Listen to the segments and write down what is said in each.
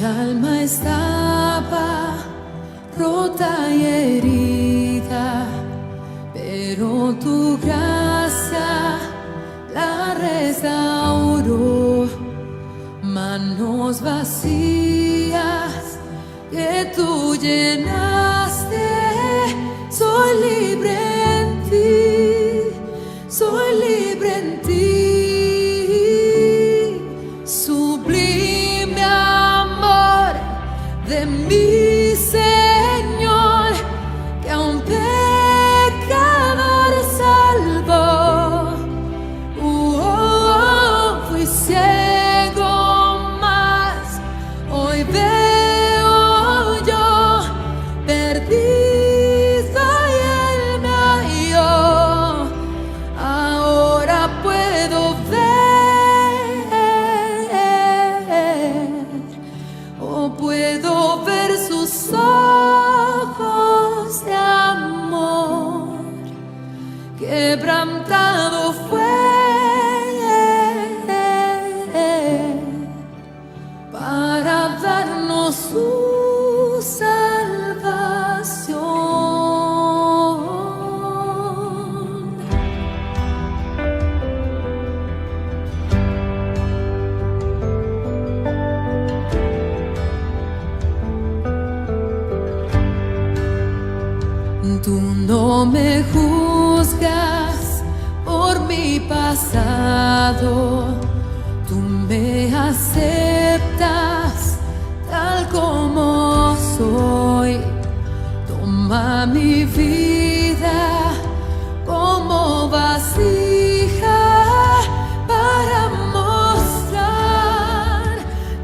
alma estaba rota y herida, pero tu gracia la restauró. Manos vacías que tú llenaste, soy libre en ti, soy libre en ti. Sublime amor de mi Señor, que a un pecador salvó. Fui ciego, mas hoy veo yo, perdido y Él me halló. Ahora puedo ver sus ojos de amor. Quebrantado fue para darnos su salvación. Tú no me juzgas por mi pasado, tú me aceptas tal como soy. Toma mi vida como vasija para mostrar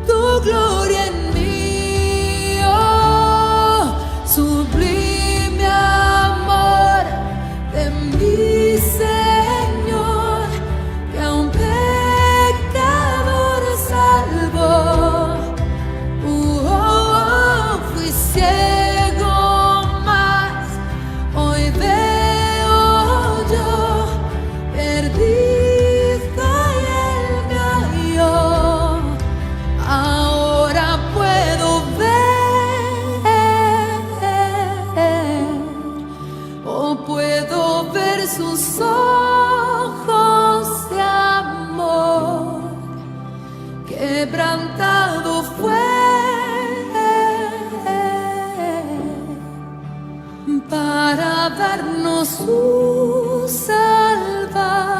tu gloria en mí. Oh, sublime amor de mi Señor, que a un pecador salvó. Fui ciego, mas hoy veo yo, perdido y Él me halló. Ahora puedo ver sus ojos de amor. Quebrantado fue para darnos su salvación.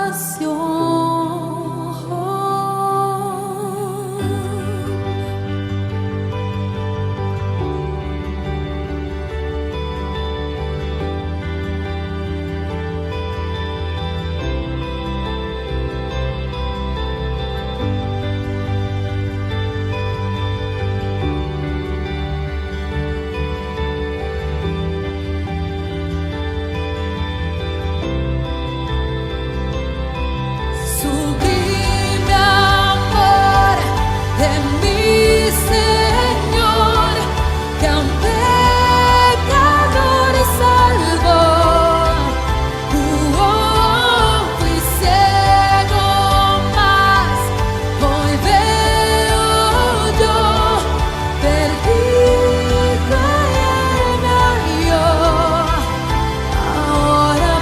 Sublime amor de mi Señor, que a un pecador salvó. Fui ciego, mas hoy veo yo, perdido y Él me halló. Ahora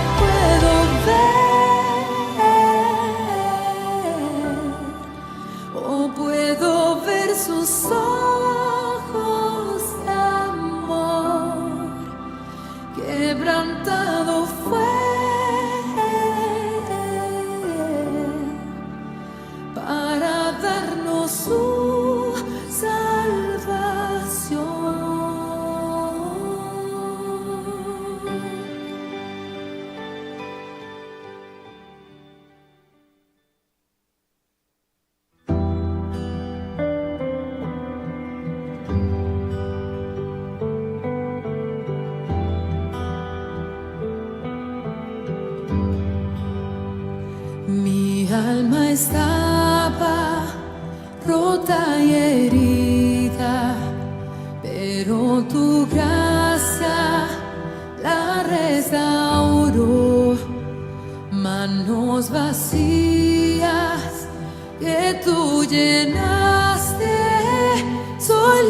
puedo ver sus ojos de amor. Quebrantado fue para darnos su salvación. Mi alma estaba rota y herida, pero tu gracia la restauró. Manos vacías que tú llenaste, soy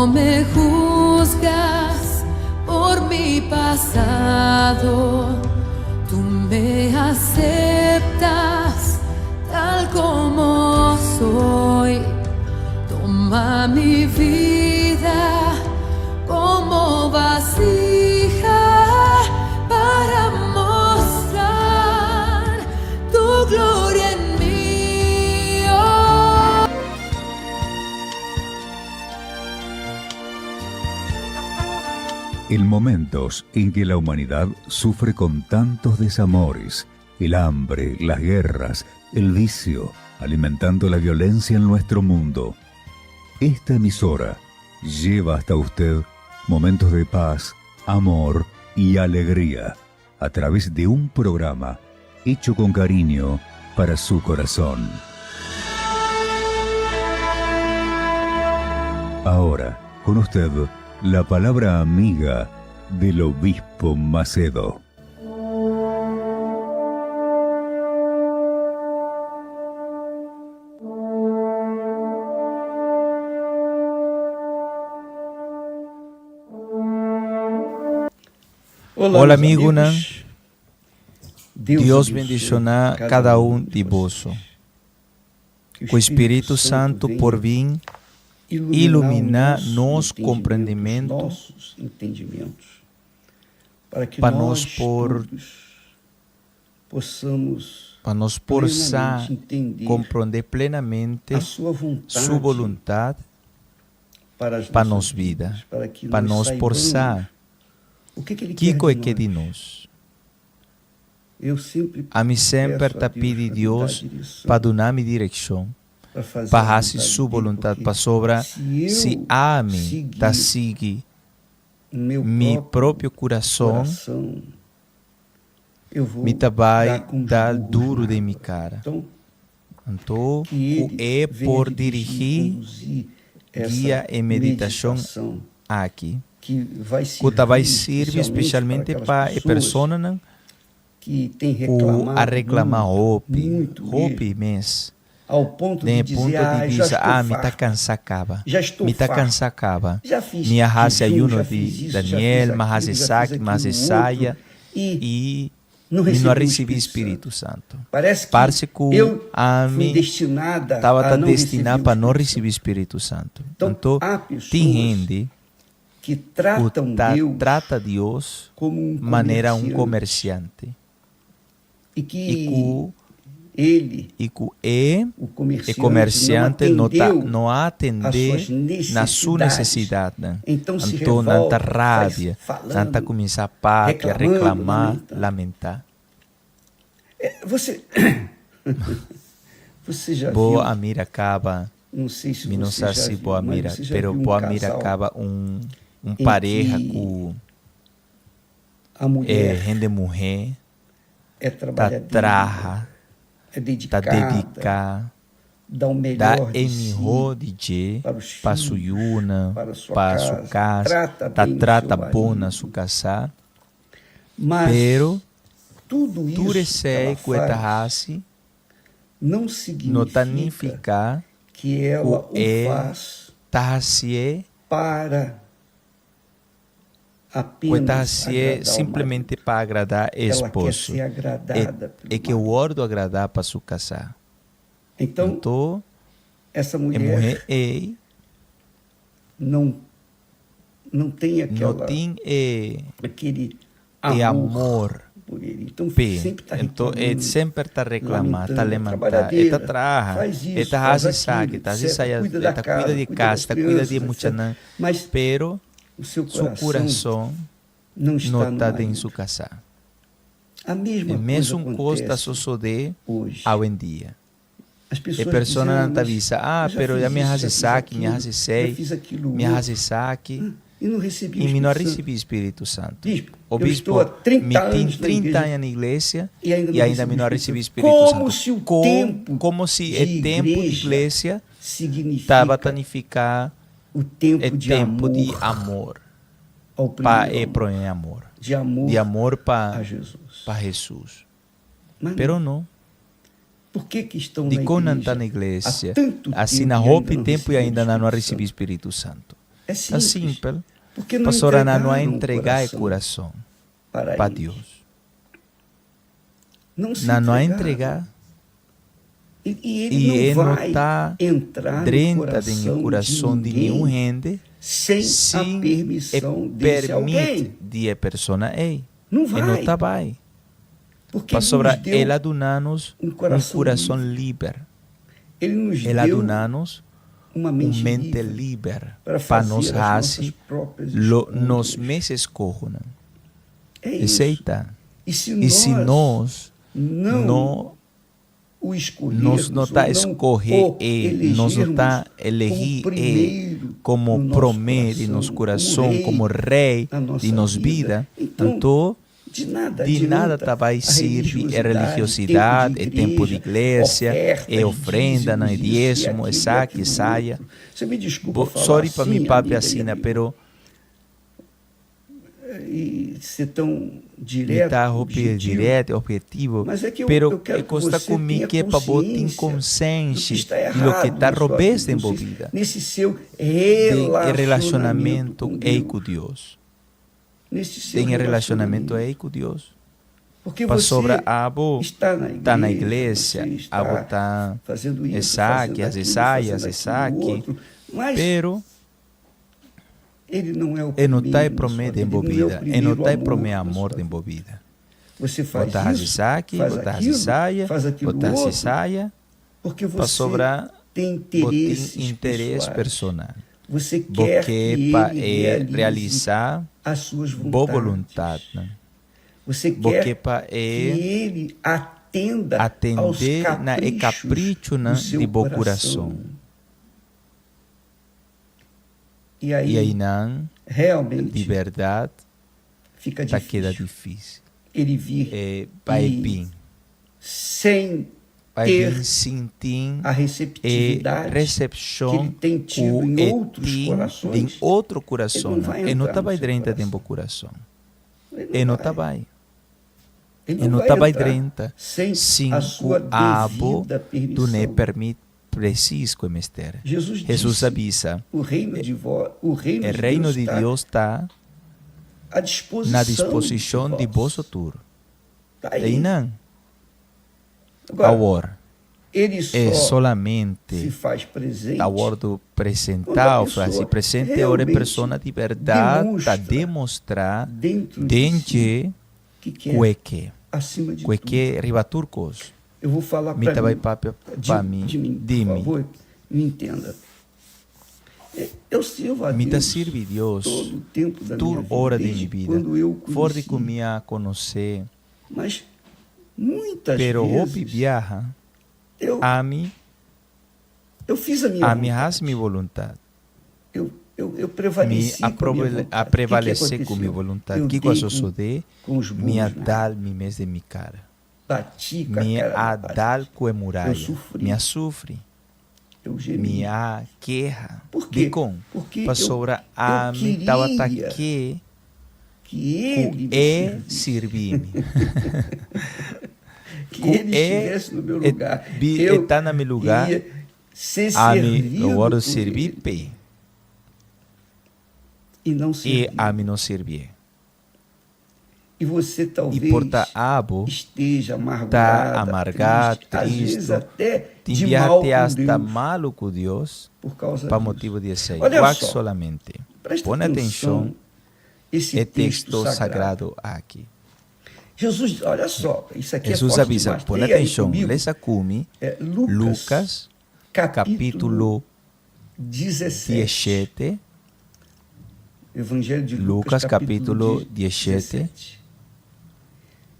no me juzgas por mi pasado, tú me aceptas tal como soy. Toma mi vida como vasija para mostrar tu gloria en mí. Oh. En momentos en que la humanidad sufre con tantos desamores, el hambre, las guerras, el vicio, alimentando la violencia en nuestro mundo, esta emisora lleva hasta usted momentos de paz, amor y alegría a través de un programa hecho con cariño para su corazón. Ahora, con usted, la palabra amiga del obispo Macedo. Olá, amigo, Deus bendicionar cada de vós. O Espírito Santo por vir iluminar nossos compreendimentos para nós possamos compreender plenamente sua vontade para nossa vida, para nós possamos o que é que de nós. A mim sempre está pedindo Deus para dar-me direção, para fazer sua vontade, para sobra, se a mim está seguir meu próprio coração, me vai dar duro de minha cara. Então, é por dirigir guia e meditação aqui. Que vai servir especialmente para a pessoa que tem reclamar roupa mês. Ao ponto de dizer, me está cansado, me está cansado. Minha raça ayuno de Daniel, mas saque, mas saia e não recebi Espírito Santo. Parece que a mim estava destinado para não receber Espírito Santo. Então, tem gente que trata Deus como maneira comerciante. E que o comerciante não atende na sua necessidade. Então não está rábia, não está começar a pátria, reclamar, lamentar. Você já viu? Boa mira acaba. Não sei se não sei se boa mira, pero boa mira acaba pareja com a mulher rende mulher trabalha, é dedicada, dá o melhor de si para sua yuna, para sua casa, trata bom na sua casa, pero tudo isso que ela faz não significa que ela o faz para apenas simplesmente para agradar o esposo. É que o ordo agradar para sua casa. Então essa mulher não tem aquele amor por ele. Então sempre está reclamando, está lamentando, está traja, está fazendo está cuida de casa, está cuida de muita não, pero o seu coração não está em sua casa. A mesma coisa está sucedendo hoje em dia. As pessoas a pessoa não está dizem, dizendo, pero já me saque, me sei, me saque, e não recebi o Espírito Santo. O bispo me tem 30 anos na igreja e ainda não recebi o Espírito Santo. Como se o tempo de igreja estava a significar o tempo de amor, para amor, de amor para Jesus. Pero não. Por que estão na igreja? Na igreja, assim na roupa e tempo e ainda não recebi o Espírito Santo. É simples. Pastor Ana não é entregar o coração para Deus. Não é entregar. E ele não está dentro do coração de nenhum gente sem permite de a pessoa Ele não está bem. Pastor, ele dá-nos coração livre. Ele dá-nos uma mente livre para nós fazer nos meses corram. Aceita? E se nós não está escolher ele, nós não está elegir ele como promete nos coração, como rei de nossa vida, então de nada vai servir a religiosidade, é tempo de igreja, é ofrenda, não é dízimo, é saque, é saia. Sorry para mim, papi, assim, pero ser tão direto, objetivo, pero custa comigo que é para botar consciência do que está roubando envolvida nesse seu relacionamento com Deus. Tem relacionamento com Deus. Porque para você sobre abo está na igreja, abo está fazendo isso, saque, as saque, pero ele não é o ele não está promete envolvida, ele não está promete amor envolvida. Você faz botar isso, saque, faz botar aquilo, saia, faz aquilo botar outro, saia, porque para você sobrar tem interesse personal. Você quer que para ele realizar as suas boa vontades. vontade. Né? Você quer para que ele atenda aos atender na capricho do seu de bom coração. E E aí aí, não, realmente, de verdade, fica tá difícil. queda difícil. Ele vir Vai e vir, sem vai ter vir sentir a receptividade que recepção ele tem tido em outros corações. em outro coração. Ele não vai Ele não entrar está no seu dentro coração. de bom coração. Ele Ele não vai. está bem. Ele Ele não vai está bem entrar dentro. sem a sua abo devida do permissão. ne permite preciso com mistério. Jesus Jesus disse, avisa, o reino o reino de Deus está à disposição na disposição de vós futuro. Tá E aí. não, Agora, agora, ele é só solamente se faz presente a hora do quando presentar, a o frase pessoa presente é a realmente pessoa de verdade demonstra a demonstrar dentro de si dentro que quer, que acima de tudo. que ribaturcos. Eu vou falar Me para vai mim, para mim, de mim, de por mim. favor, me entenda. Eu sirvo a Me Deus serve Deus todo o tempo da minha toda vida, hora de desde minha vida. quando eu For de conheci. comer a conhecer, Mas muitas pero vezes hopi viaja eu fiz a minha a minha vontade. minha vontade. Eu Me prevaleci com a minha vontade. a O que prevalecer com minha aconteceu? vontade. Eu Que dei coisa sou de com os me burros, né? adal me mês de minha cara. Bati com a Me cara da adal com a muralha. Eu sofri. Me sofre. Eu gemi. Me querra. Por quê? De com. Porque Pastora eu a me tal queria ataque que ele é servir-me. que ele estivesse no meu lugar. Está no meu lugar. Ia ser A me servido eu oro por servir ele pe e não e servir. a me não servir. E você E talvez porta abo esteja amargurado, tá amargado, às vezes triste, até de te mal com hasta Deus malo com Deus por causa para disso. motivo de ser. Olha Igual só. solamente. Presta Põe atenção, esse é texto sagrado aqui. Jesus, olha só, isso aqui Jesus é forte avisa, demais. põe Leia aí atenção, comigo. lesa cume, Lucas, capítulo 17, Evangelho de Lucas, capítulo 17,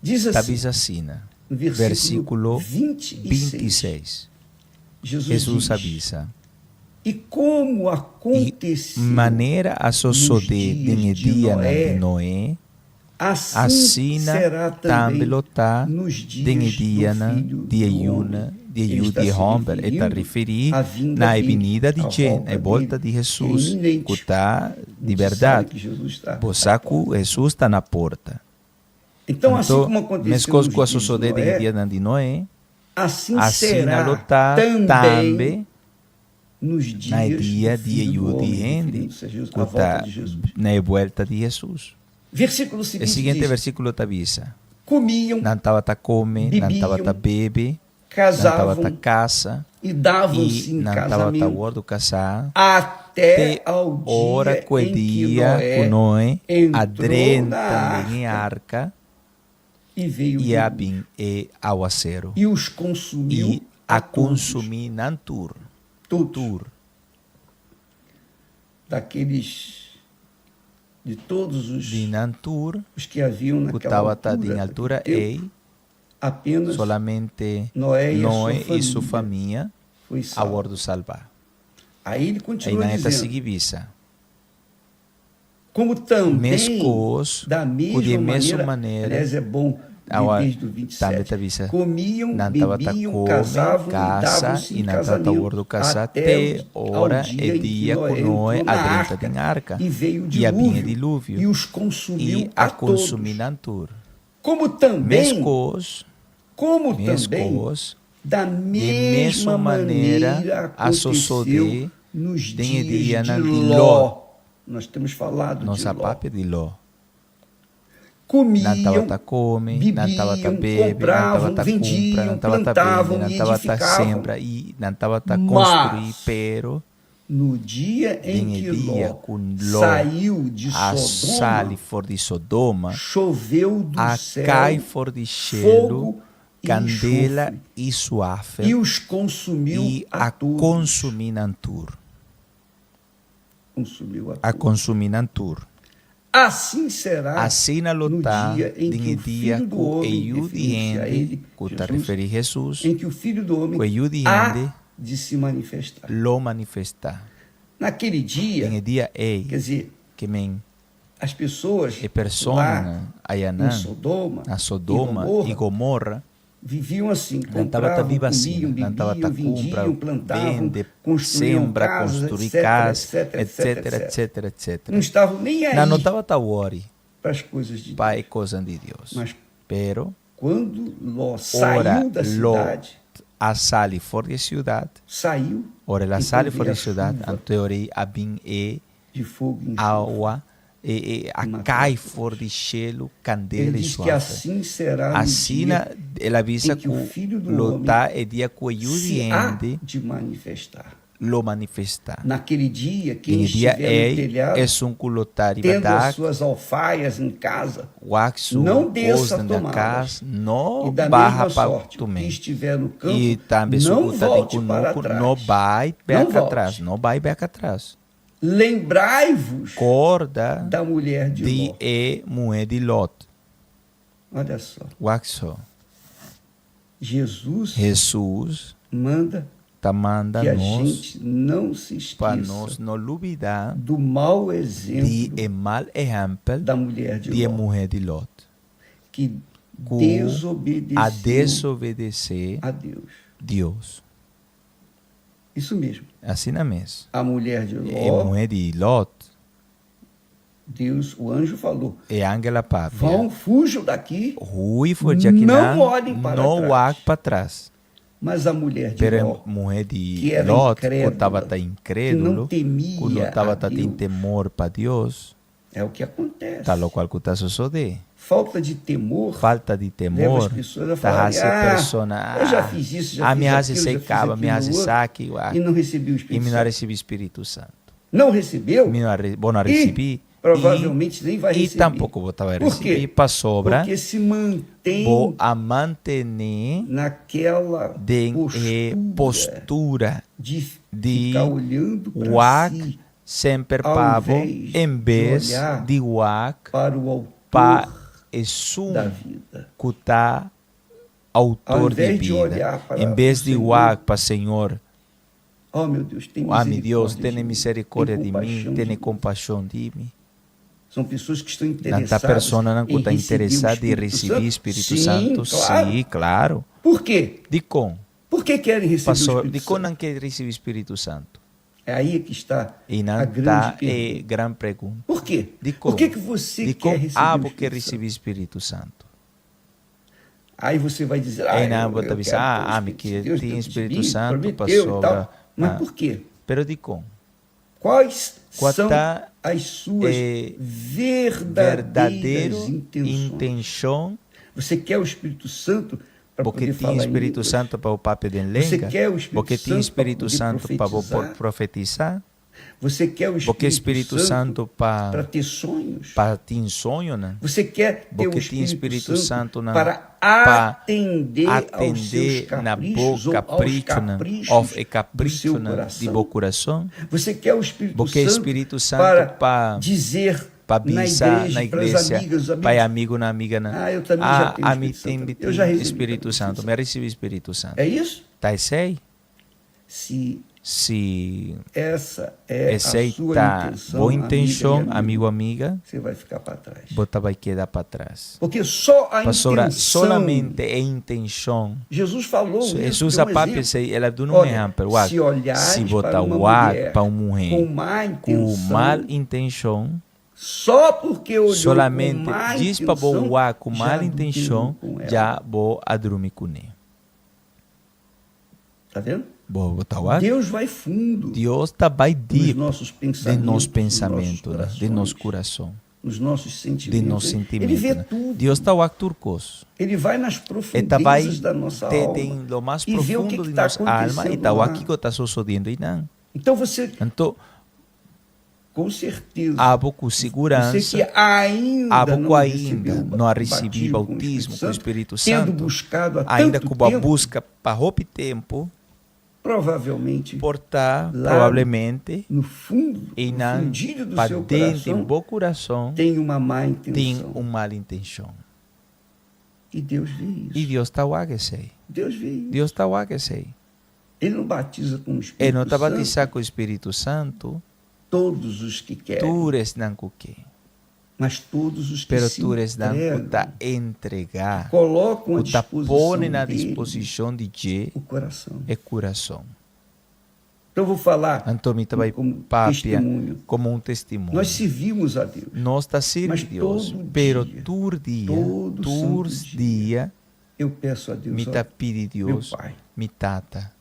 diz assim, avisa assim, no versículo 26, 26. Jesus Jesus diz, avisa. e como E aconteceu maneira a suceder nos de dias de dia Noé, de Noé, assim assim será também também lota nos de dias dia do Filho de do Iuna, Homem. de Ele está Yudi se Homber, está referindo referir à vinda na dele, avenida de à Jen, volta a volta dele, de Jesus, que é iminente. que está de A gente sabe verdade. que Jesus está Bosaco, Jesus está na porta. Então, assim como aconteceu mescos com a nos dias de suceder de Noé, dia de Noé, assim assim será na luta também também nos na dias dia do de Filho do Yud Homem, End, referindo-se a Jesus, a volta de Jesus. na volta de Jesus. Versículo O seguinte seguinte diz, versículo avisa: comiam, não estava a come, não estava a bebe, não estava a casavam casa, e davam-se e em não estava a casamento word casar, até te ao ora dia que em que dia Noé Noé entrou adren na também em arca, e veio o e a dilúvio, bem e aguacero, e os consumiu e a todos, consumir nantur, todos, daqueles, de todos de nantur, os que haviam que naquela estava em altura naquele ei, tempo, apenas solamente Noé e sua família foi a salvo. bordo salvar. Aí ele Aí continua na esta dizendo, seguivisa, como também, mescos, da de mesma mesma maneira, maneira, aliás, é bom Awa- desde o também 27, avisa, comiam, não estava a bebiam, come, casavam e casa, davam-se e em não estava a casamento, bordo casa, até te ao hora dia e em que dia Noé com Noé entrou na adrenta em arca, e veio o e a vinha dilúvio, dilúvio, e os consumiu e a a consumir todos. nantur. Como também, Mescos, da de mesma mesma maneira, maneira a aconteceu sosode, nos tem dias dia de de Ló. Nós temos falado de nossa Ló. papi de Ló. Não Comiam, estava a come, não estava a bebiam, bebe, não compravam, estava a compra, vendiam, não estava a plantavam vender, não e estava a edificavam. sembra e não estava a Mas, construir, pero no dia em tem que dia Ló com Ló saiu de a Sodoma, sali for de Sodoma, choveu do a céu cai for de gelo, fogo e candela enxofre, e suafe, e os consumiu e a a todos. consumir nantur. Consumiu a A todos. consumir nantur. Assim será Assim na no luta dia em que de o dia Filho do com Homem, Eyud e referindo-se a Ende, ele, que está Jesus, referindo a Jesus, em que o Filho do Homem com Eyud e há Ende, de se manifestar. lo manifestar. Naquele dia, Em dia quer ei, dizer, que men as pessoas e lá persona Ayanã, em Sodoma, a Sodoma e Gomorra, viviam assim, não estava a compravam, viva assim, comiam, não estava a bebiam, compra, vendiam, plantavam, vende, construíam sembra, casas, construir etc, casa, etc. etc, etc. Não estavam nem aí Não estava a worry para as coisas de para a Deus. coisa de Deus. Mas Pero, quando Ló ora, saiu da Ló cidade, a sali for de ciudad, saiu, ora la então sali veio for a de ciudad, chuva anteori abin de fogo e enxofre. agua, a Matou cai a todos. for de gelo, Ele candela e diz que suave. assim será no Assim, dia ela avisa em que o Filho que do lutar é dia que o se há Yudiende de manifestar. lo manifestar. Naquele dia, Em quem dia estiver no telhado, é um culotar e tendo as badak, suas alfaias em casa, waxo, não desça coisa a da tomá-las. casa, e não da barra mesma para sorte, o que também. estiver no campo, E também não sucuta de volte para cunuco, trás. não vai Não back volte. atrás, não vai back atrás. Lembrai-vos Corda da mulher de de Ló. mulher de Lot. Olha só, Waxo. Jesus tá manda que a manda-nos gente não se para esqueça nós não duvidar do mau de exemplo mal exemplo da mulher de de Ló, mulher de Lot. que Que desobedeceu a desobedecer a Deus. Deus. Isso mesmo. Assim na mesa. A mulher de E Ló, mulher de Lot, Deus, o anjo falou, e Angela Pávia. vão, fujam daqui, Rui foi de aqui não olhem para não trás. olhem para trás. mas a mulher de Pero Ló, a mulher que de era Lot, que incrédula, estava que não incrédulo, que temia não estava a tem Deus, temor para Deus, é o que acontece. tal qual que está sucedendo. Falta de temor Falta de leva temor, as pessoas a tá falarem, persona, eu já fiz isso, já fiz me hace aquilo, já fiz secava, me aquilo hace outro, saque, e não recebi o e Espírito me não Santo. recebi o Espírito Santo. Não recebeu? Vou não receber. Provavelmente nem vai E receber. tampouco vou estar Por quê? receber para sobra. Porque se mantém Vou a manter naquela de postura de de ficar olhando para wak si, sempre ao pavo invés em vez de olhar de wak para o autor para da esum vida. kuta Ao autor de invés de vida. olhar para Em vez o de Senhor, wak para Senhor, oh meu Deus, tem ah, meu Deus, misericórdia tenha de mim, misericórdia tem de compaixão mim, de tenha mim. compaixão de mim. São pessoas que estão Tanta interessadas pessoa não em está receber interessada o em receber o Espírito Espírito Santo. Santo. Claro. Sim, claro. Por quê? De com? Por que querem receber Pastor, o de Espírito com Santo? não quer receber o Espírito Santo? É aí que está E a não grande está pergunta. grande pergunta. Por quê? De como? Por que você De quer como? receber Ah, o porque Espírito receber o Santo? Espírito Santo. Aí você vai dizer, Aí não, eu vou te quero avisar, ter o me Espírito que de Deus, tem Deus Espírito me Santo prometeu para e tal. sobra. Mas Ah. por quê? Pero de como? Quais Qual são tá, as suas verdadeiras intenções? intenção? Você quer o Espírito Santo para Porque poder tem falar em Espírito línguas? Santo para o papo de Você lenga? quer o Espírito Porque tem Santo Espírito para Santo poder para profetizar? Você quer o Porque Espírito Santo para para ter sonhos? ter sonho, né? Você quer ter Porque o tem Espírito Santo né? para Para atender aos seus na caprichos ou boa aos capricho, né? caprichos Of do capricho seu né? De coração? bom coração? Você quer o Espírito Porque Santo Espírito Santo para dizer para na avisar igreja, na para as igreja, amigas, os para amigos, amigo na amiga, né? eu também já tenho a mim Espírito Santo. tem Eu já recebi Espírito também Santo, Espírito me recebi Espírito Santo. é isso? Tá sei? Se Se essa é a sua aceitar intenção, boa intenção, amiga e amigo, amiga, você vai ficar para trás. bota vai quedar para trás. Porque só a Pastora, intenção... solamente a intenção. Jesus falou isso, Jesus deu a papi exemplo. sei, ela do não Olha, exemplo, se olhares se botar para uma o mulher para uma mulher com má com intenção, mal intenção, só porque olhou solamente com má diz para intenção, boa com já mal adulterou intenção, com ela. já vou a dormir com ele. Tá vendo? Vou botar o Deus vai fundo Deus está vai nos deep nossos de pensamentos, nosso pensamento, nos né? nossos De nosso corações, coração, nos nossos de sentimentos. nosso sentimento. Ele vê né? tudo. Deus está o turcos. Ele vai nas Ele vai profundezas da nossa tem alma. lo mais e vê o profundo que de tá nossa alma e acontecendo está lá. aqui que está sucedendo e não. Então você, Então, com certeza, abo com segurança, você que ainda abo não com recebeu ainda o não recebi batismo bautismo com o Espírito tendo Santo, buscado há ainda tanto com a tempo, busca para roupa tempo, provavelmente portar lá provavelmente no fundo, e no não fundilho do para seu dentro coração, do bom coração tem uma má tem intenção. uma mala intenção. E Deus vê isso. E Deus está o que sei. Deus vê isso. Deus está o que sei. Ele não batiza com o Espírito Ele não está Santo batizado com o Espírito Santo, todos os que querem, tu eres não com que, mas todos os que pero se tu eres não entregam, tá entregar, colocam à o tá disposição pone na dele disposição de Je o coração. é coração. Então eu vou falar Então me vai como papia testemunho. como um testemunho. Nós servimos a Deus. Nós está servindo Mas Deus, todo pero dia, tur dia, todo turs santo dia, Eu peço a Deus, me ó, tá pedi meu Deus, Pai, me tata,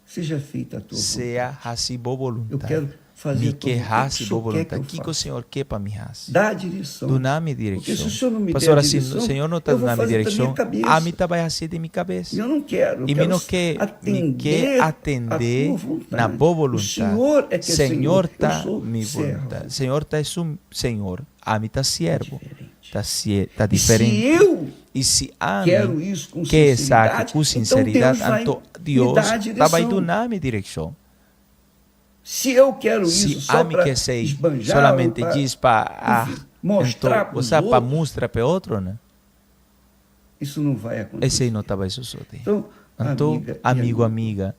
seja feita a tua seja vontade. raci boa Eu vontade. quero fazer Me a tua que vontade. raci O boa Senhor quer vontade. que Que eu o faça. Senhor quer para me raci? Dá a direção. Do nome Porque se o direção. Senhor não me Pastor, der a assim, direção, o Senhor não está eu vou dando a fazer da minha direção, cabeça. a mim está vai raci de minha cabeça. E eu não quero. Eu E me quero não quer atender a tua vontade. na boa O vontade. Senhor é que é Senhor Eu está sou me servo. vontade. Senhor está Senhor, a mim está servo. Diferente. Está E diferente. se eu E se a quero mim isso com quer sinceridade, saque com sinceridade, então Deus Deus vai me dar a está vai direção. do nome direção. Se eu quero Se isso só a mim para quer sei, esbanjar, solamente ou pra, diz para enfim, mostrar para os para outros, mostrar para outro, né? isso não vai acontecer. Esse aí não está vai suceder. Então, Então, amiga, amigo, e amiga,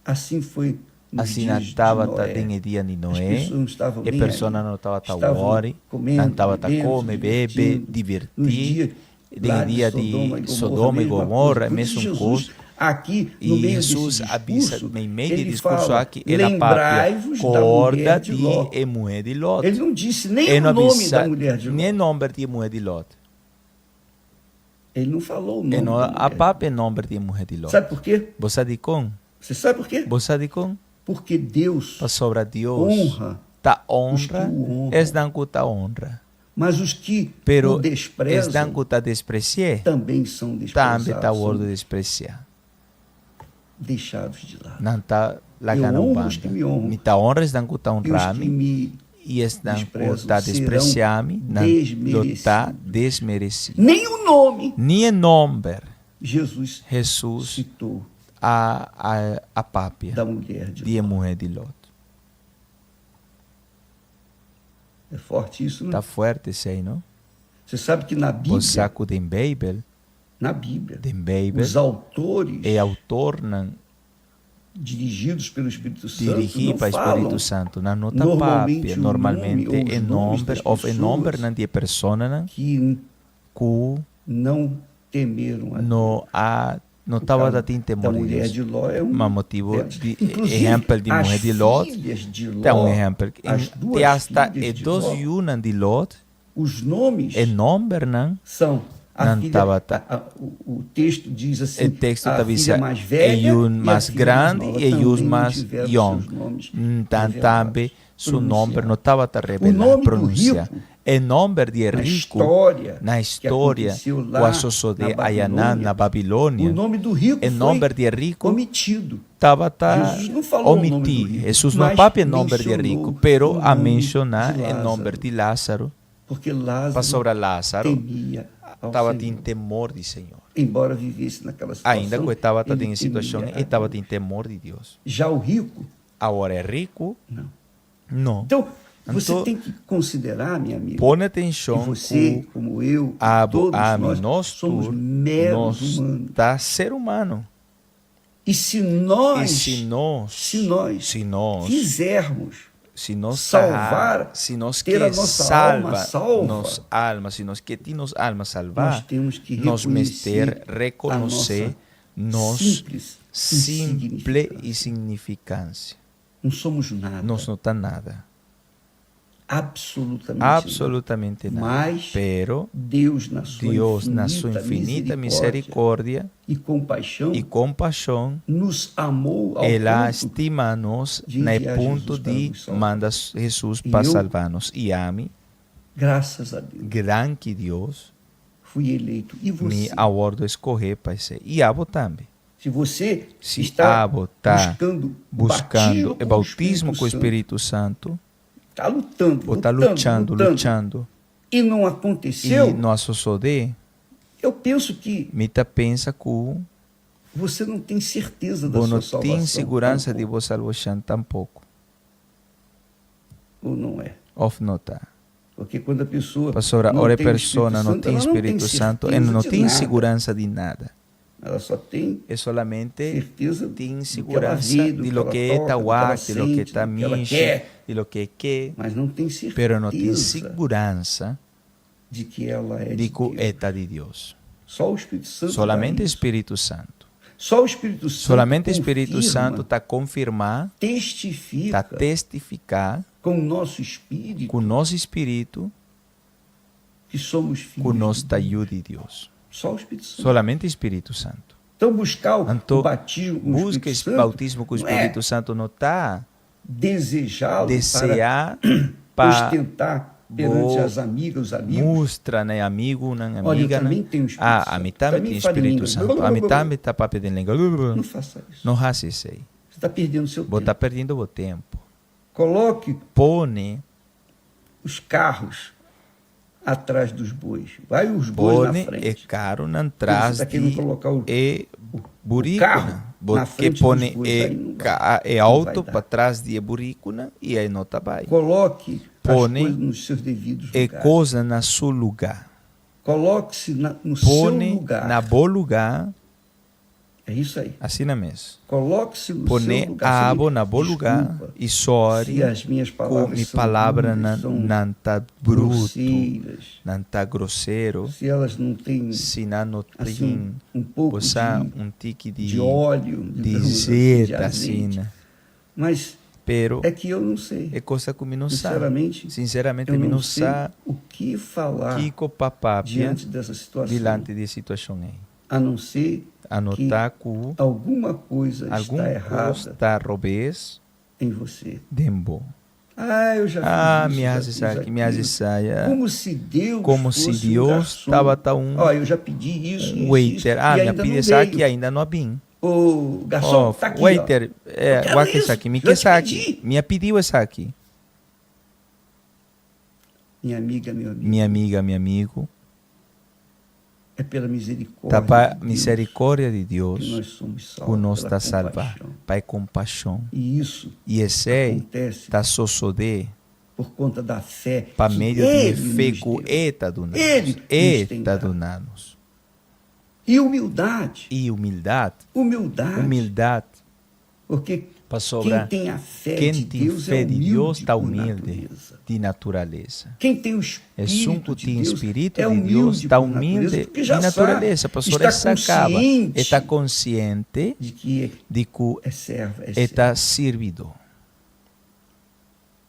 assim foi nos assim dias não de estava Noé. tem dia de As Noé, pessoas não estavam e nem pessoa aí. não estava tá Estavam ore, comendo, não estava tá bebendo, come, se bebe, divertindo. Nos divertir, dias lá de dia de Sodoma e Gomorra, mesmo Jesus, coisa. aqui, no E meio Jesus desse avisa, discurso, em meio de ele discurso fala, aqui, ele papia, lembrai-vos da corda mulher de Ló. de mulher de Lot. Ele não disse nem Ele o não nome avisa da mulher de Ló. nem nome de mulher de Lot. Ele não falou o nome Ele não da a mulher. papia nome de mulher de Lot. Sabe por quê? Você sabe como? Você sabe por quê? Você sabe como? Porque Deus Para sobrar Deus, honra, ta os que honra, o honram. es dan cuta honra. mas os que Pero o es dan desprezam cuta despreciar, também são também desprezados, está o são ordo despreciar. deixados de lado. Não está lá Eu que não honro os que me honram. Me ta honra es dan cuta E os que honrar-me, me e es dan desprezam cuta serão despreciar-me, não está desmerecidos. desmerecido. nem o nome Nem em nome, Jesus Jesus, citou a papia da mulher de de mulher de Lot. É forte isso, né? Está forte isso aí, não? Você sabe que na O Bíblia, saco de Bíblia, os autores e autor não dirigidos pelo Espírito Santo dirigir não para o falam Espírito Santo, não nota normalmente papia, o normalmente nome ou os em nomes nome das ou em pessoas nome não de pessoa não que que não temeram a não estava da da temor de mulher Deus. de Ló é Mas motivo de Inclusive, exemplo de mulher as de Lot, filhas de Ló, tem um exemplo. as Tem duas hasta filhas e de dos Ló, yunan de Lot, os nomes em nome não são A não filha, estava. o texto diz assim, O texto a está filha dizendo mais velha e o e a mais filha grande nova e o também não mais tiveram young. seus nomes Então, revelados, também seu nome não estava a O revelar, nome do pronunciar. rico, O nome de na rico, história na que história, aconteceu o lá sucedeu na aí na Babilônia, Babilônia, o nome do rico o nome foi de rico omitido. estava Jesus não falou o nome do omitir. rico, Jesus não mas papi o nome de rico, mencionou pero o a nome mencionar de o nome Lázaro. de Lázaro. Porque Lázaro Pastor Lázaro temia ao estava Senhor. em temor de Senhor. Embora vivesse naquela situação, Ainda que estava ele em situação, temia a estava Deus. em temor de Deus. Já o rico, Agora é rico? não. Não. Então, você Então, tem que considerar, minha amiga, põe que atenção você, que como eu, abo todos nós somos meros nós humanos. tá ser humano. E se nós, E se nós quisermos se nós salvar, se nós ter a que nossa alma salva, nos alma, se nós que ti nos alma nós salvar, temos que nós reconhecer reconhecer a nós simples simple insignificância. insignificância. Não somos nada. Nós não tá nada. Absolutamente nada. Mas Pero Deus, na sua infinita misericórdia e compaixão, nos amou ao ela ponto estima-nos de no enviar ponto Jesus para de nos salvar. mandar Jesus E para eu, salvar-nos. E a mim, graças a Deus, grande que Deus fui eleito. E você? me aguardou escolher para ser. E abo também. Se você Se está abo tá buscando o o batismo com o Espírito Santo, está lutando, ou está lutando, e não aconteceu, e não sucede, eu penso que me pensa que você não tem certeza da você sua não salvação. tem segurança de tampouco. vossa salvação tampouco. Ou não é? Ou não está. Porque quando a pessoa Pastora, não ora tem o persona Espírito não Santo, tem ela Espírito Santo, ela não certeza de tem nada. segurança de nada. Ela só tem É solamente certeza tem do segurança que ela vê, de lo que ela está toca, guate, do de lo que sente, está do que ela minche, quer, de lo que quer, mas não tem certeza pero não tem segurança de que ela é de de que Deus. é de Deus. Só o Espírito Santo Solamente dá o isso. Espírito Santo. Só o Espírito Santo Solamente o Espírito confirma, Santo está confirmar, testifica está testificar com o nosso espírito com o nosso espírito, que somos filhos com o de nosso Deus. taio de Deus. Só o Espírito Santo. Solamente o Espírito Santo. Então buscar o Então, batismo com o busca Espírito esse Santo bautismo com o não Espírito é Santo não está desejá-lo desejar para para ostentar perante as amigas, os amigos. mostra, né, amigo, né, Olha, eu amiga, também né? tenho o Espírito A Santo. mim também Também tem falo em Espírito língua. Santo. A mim também está papo de língua. Não faça isso. Não faça isso aí. Você está perdendo seu Vou estar tempo. perdendo o tempo. Coloque Põe os carros atrás dos bois. Vai os bois na é frente. caro na Você atrás está querendo de colocar o buricuna. carro na Porque frente põe dos bois, aí não vai. é Não alto vai dar. para trás de buricuna e aí não tá bem. Coloque Põe as coisas nos seus devidos É lugares. coisa na seu lugar. Coloque-se no seu Põe lugar. na bom lugar, É isso aí. assim na mesma. Coloque-se no seu Põe lugar. a Você água me na bom lugar desculpa e sorry. se as minhas Com palavras minha são palavra rudes, são não tá bruto, grosseiras, não tá grosseiro, se elas não têm se não assim, tem um pouco um tique de óleo, de digamos assim, zeta, de assim, azeite. né? Mas Pero é que eu não sei. é coisa que me não sabe. Sinceramente, eu eu me não não sei sabe o que falar que papapia diante dessa situação, diante de situação aí. a não ser Anotar que alguma coisa algum está errada está robês em você. dembo. Ah, eu já fiz isso, já fiz me aquilo. saia. Como se Deus Como se fosse Deus garçom. estava tão Ó, eu já pedi isso, isso, waiter. isso, e Me ainda pide não essa aqui veio. ainda não vim. Ô, garçom, Oh, tá aqui, waiter, ó. Eu quero guarda isso, essa aqui. Me eu que te essa pedi. aqui. Me pediu essa aqui. Minha amiga, meu amigo, Minha amiga, meu amigo. é pela misericórdia Tá para de Deus misericórdia de que Deus. nós somos Que salvos nós pela está salva. compaixão. Pai compaixão. E isso E esse acontece está sosode por conta da fé para que meio de Ele nos feco deu. eta do nanos. Ele nos tem Eta dado. do nanos. E humildade. E humildade. Humildade. Humildade. Porque Para quem sobrar. tem a fé Quem de tem Deus fé é de humilde Deus está por humilde natureza. de natureza. Quem tem o É Espírito sunto de tem Deus espírito é de humilde Deus, está por natureza, humilde porque de já natureza. sabe, Pastor, está essa acaba. consciente Está consciente de que de que é servo, é servo. está servido.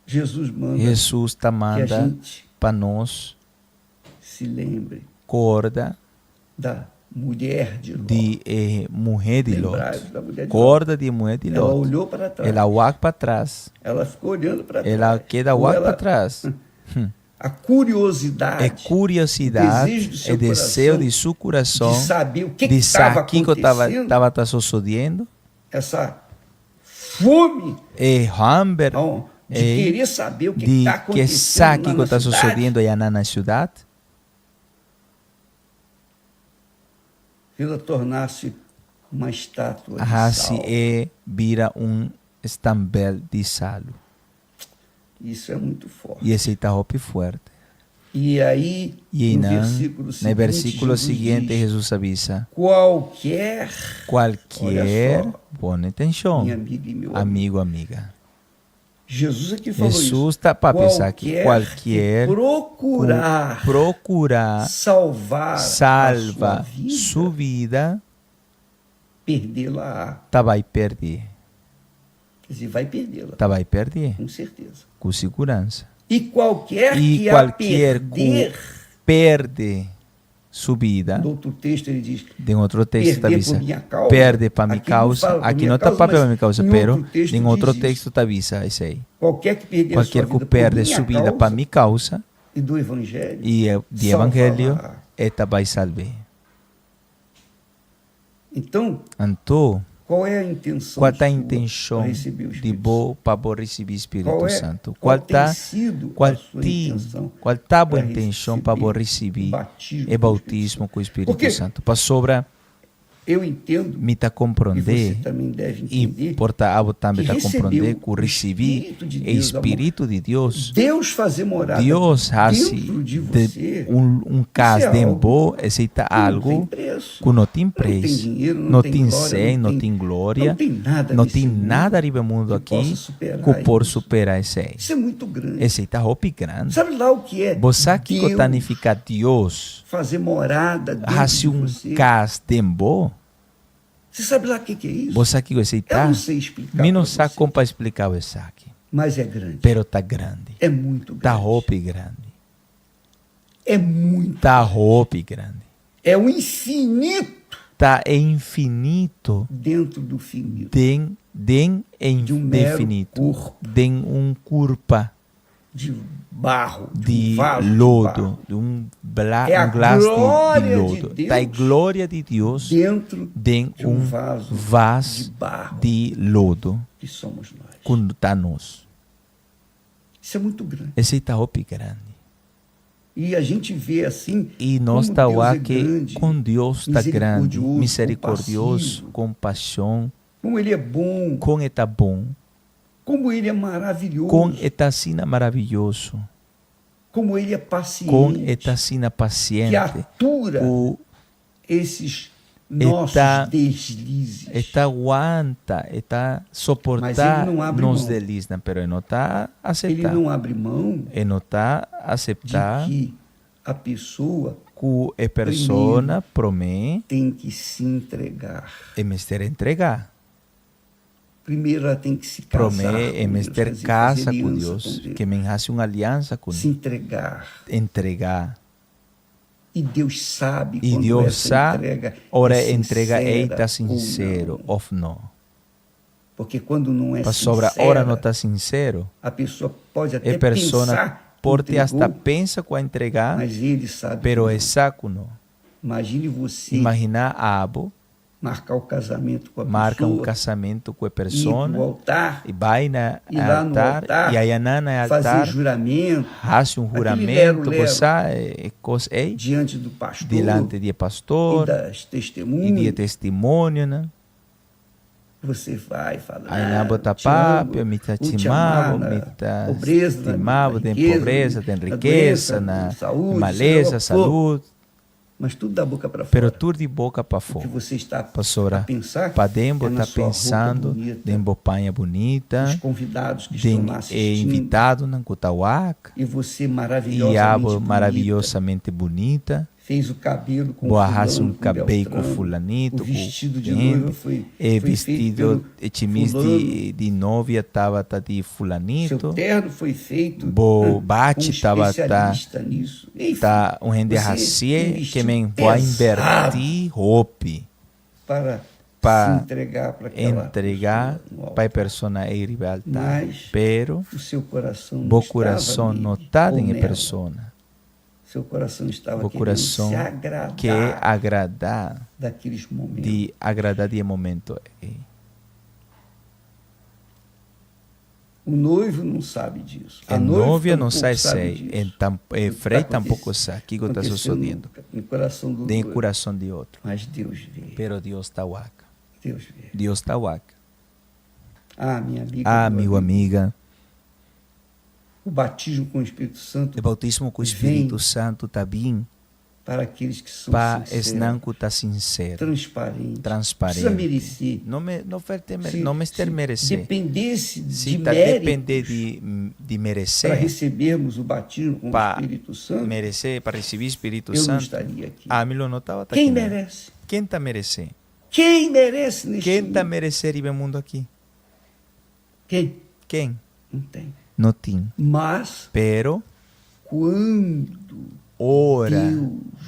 Jesus manda Jesus está que a manda gente para nós se lembre corda da mulher de Ló. Mulher de Lot. Lembrai-vos da mulher de Ló. Corda de mulher de Ela Lot. olhou para trás. Ela olha para trás. Ela ficou olhando para trás. Ela queda Ou olha ela- para trás. A curiosidade É curiosidade, desejo do seu é desejo coração de seu coração de saber o que de estava saber o que acontecendo, estava sucedendo. essa fome É hambre de querer saber o que de está que acontecendo sabe o lá que na está cidade, sucedendo aí na cidade. ela tornar-se uma estátua de Assim sal. vira estambel de sal. Isso é muito forte. E esse está forte. E aí, E no aí, versículo no versículo seguinte, seguinte, diz, Jesus avisa: qualquer, qualquer, olha só, põe atenção, minha amiga e meu amigo, amiga. Jesus aqui falou Jesus isso. está para pensar que qualquer que procurar salvar a sua vida, perdê-la, vai perder. quer dizer, vai perdê-la, Vai perder, com certeza. com segurança. E qualquer E que qualquer a perder, perde sua vida. no outro texto ele diz, Em outro texto perder avisa, por minha causa. perde para minha Aqui não causa. fala por Aqui minha não está causa, para mas minha causa, em pero outro texto em outro diz texto te avisa isso aí. qualquer que perder Qualquer que perde sua vida para minha causa e do evangelho, e de evangelho, esta vai salvar. Então, Então, qual é a intenção qual é a sua intenção para receber o de Espírito boa para receber o Espírito Qual é- Santo? qual Qual tem está sido qual a sua intenção tá a boa para intenção para receber receber o batismo o com o bautismo com o Espírito Porque Santo? Para sobra Eu entendo, me tá e você compreender também deve e entender, por também que tá compreender recebeu que o recebi Espírito de o Deus, Espírito de Deus. Deus fazer morada Deus faz dentro de você, caso isso é de algo boa, aceita que não tem algo preço. que não tem Não tem preço, dinheiro, não tem cem, não tem glória, não tem nada não nesse tem mundo nada arriba do mundo que possa aqui superar que por isso. superar esse aí. Isso é muito grande. Esse aí tá roupa grande. Sabe lá o que é Você que Deus significa Deus, fazer morada dentro hace de um você? caso de boa. Você sabe lá o que é isso? Você que você Eu tá, não sei explicar me não pra sabe você, como para explicar isso aqui. mas é grande. Pero tá grande. É muito Tá grande. roupa grande. É muito. Tá roupa grande. É o infinito Tá infinito dentro do finito. de um mero infinito. corpo. De curpa De barro, de um vaso de lodo, barro, de um É a glass de glória de lodo. Deus Tá a glória de Deus dentro de de um vaso vaso de barro de lodo que somos nós. quando tá nós. Isso é muito grande. Esse tá roupa grande. E a gente vê assim E nós como tá Deus lá é que grande, com Deus tá grande, misericordioso, misericordioso, compaixão, como Ele é bom, com eta bom, como Ele é maravilhoso, com eta sina maravilhoso, como Ele é paciente, com eta sina que paciente, atura o esses nossos Eta- deslizes. eta aguanta, eta Mas soportar ele não abre nos mão. deslizam, pero ele não tá Ele aceitar, não abre mão ele não tá de aceitar que a pessoa que a persona promete tem que se entregar. é mister entregar. Primeiro ela tem que se casar Promete é com Deus, mister fazer casa com aliança Deus, com que me hace uma aliança com se entregar. entregar. E Deus sabe E quando Deus essa sabe, entrega ora é entrega sincera eita ou sincero, não. ou não. Porque quando não é Para sobra sincera, ora não está sincero, a pessoa pode até a persona pensar pode entregou, hasta pensa com entregar, mas ele sabe pero que não. é saco não. Imagine você Imagina abo marcar o casamento com a marca pessoa, casamento com a ir pro persona altar, e vai na ir lá no altar, e aí na fazer altar juramento hace um aquele juramento, lero-lero coisa aí diante do pastor delante de e pastor das e testemunhas. de testemunho, né? Você vai falar, Aí na bota papo, me estimava, me estimava, tem pobreza, tem riqueza, na maleza, saúde, mas tudo da boca para pero fora. tudo de boca para O que fora. você está a Pastora, pensar para dentro é na está sua roupa pensando, bonita, dentro panha os bonita, convidados que estão lá é assistindo, invitado na Kutawak, e você e maravilhosamente abo bonita, maravilhosamente bonita, fez o cabelo com borrasse fulano, um cabelo com Beltrano. fulanito, O vestido de com noiva foi vestido feito chemis fulano. de novia estava de Seu fulanito, terno foi feito bo com bate estava especialista nisso. Enfim, tá um rende você racie que investiu me vai pesado invertir roupa para para se entregar para aquela entregar pessoa no altar. para a persona ir ao altar, Mas pero o seu coração não bo estava coração nele não está ou em nela. persona, Seu coração estava bo querendo coração se agradar quer agradar daqueles momentos. de agradar de momento. O noivo não sabe disso. A novia não tampouco sabe disso. e frei tampouco sabe o que está Aconteceu sucedendo no coração do de noivo. coração de outro. Mas Deus vê. Pero Deus está waca. Deus vê. Deus está waca. Ah, minha amiga. Ah, meu amigo, amigo. amiga, O batismo com o Espírito Santo o bautismo com o vem Espírito Santo está bem para aqueles que são para sinceros, esnanco está sincero, transparentes. transparente. Precisa merecer. Não me ter merecer. Dependesse Se de está méritos depender de para merecer, recebermos o batismo com o para Espírito Santo, merecer, para receber o Espírito eu não Santo, estaria aqui. a mim não estava aqui. Quem não. merece? Quem está merecer? Quem merece neste Quem está mundo? merecer ir ao mundo aqui? Quem? Quem? Não tem. Não tem. Mas Pero quando ora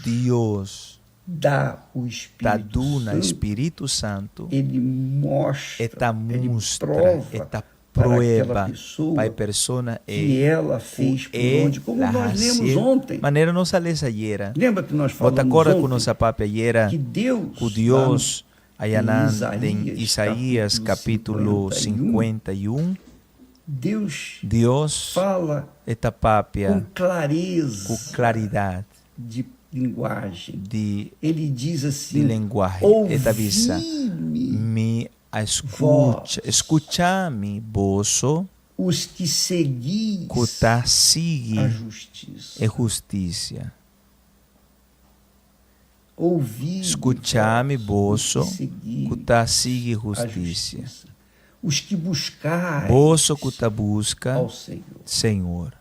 Deus dá o Espírito taduna Santo, Espírito Santo, ele mostra, eta ele mostra, prova eta para aquela prueba pessoa para a persona que ela fez por onde, como nós lemos ontem. maneira nossa lesa ayer. Lembra que nós Bota falamos agora com ontem nossa papa ayer, que Deus, com Deus, lá Ayanan, em em Isaías capítulo 51, Deus Deus fala eta com papia clareza com claridade de linguagem. de Ele diz assim: linguagem, eta visa. ouvi-me, Me escucha, escucha-me, boço, os que seguis cuta a sigue justiça. e justiça. Ouvi Escucha-me, boço, seguir cuta sigue a justiça. justiça. Os que buscarem Boço, cuta busca, ao Senhor. Senhor.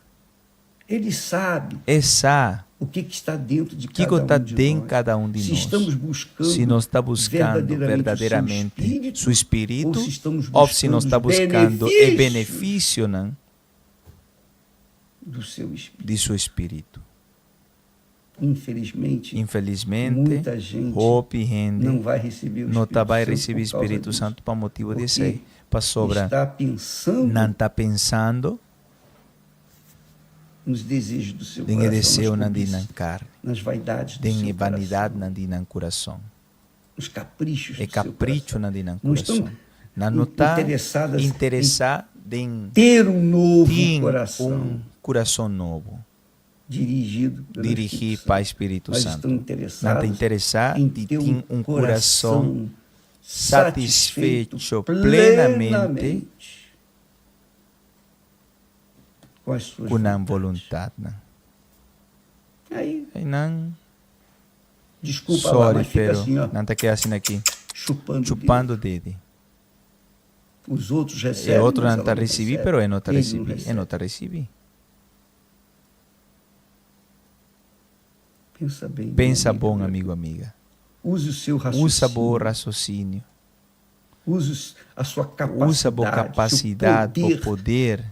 Ele sabe Essa o que está dentro de que cada está um de dentro nós. cada um de Se nós. estamos buscando, Se nós está buscando verdadeiramente seu espírito, ou se nós está buscando o benefício não, do seu espírito. de seu espírito. Infelizmente, Infelizmente, muita gente roupa e rende não vai receber o não Espírito vai Santo receber o por causa Espírito disso. Santo para motivo Porque desse. Para sobra, está pensando não está pensando nos desejos do seu em coração, desejo nas não de cobiças, na carne, nas vaidades do em seu vanidade coração, não de na coração, nos caprichos e do seu capricho coração. não de na Não coração. estão Não está interessadas interessado em ter um novo ter coração um coração novo, dirigido pelo dirigir Espírito para o Santo. Espírito Mas Santo. estão Não interessados está interessado em de ter ter um coração satisfeito satisfeito plenamente plenamente com as suas com a vontades. vontade. Não. Aí, E não, desculpa lá, sorry, mas fica pero assim, ó, não está que assim aqui, chupando, chupando o dedo. Os outros E recebem, outro mas não está ela recebi, recebe. pero eu não está Ele recebi, recebe. eu não está recebi. Pensa bem. Pensa minha bom, amiga. amigo, amiga. Use o seu raciocínio. Usa bom raciocínio. Use a sua capacidade. Usa boa capacidade, o o poder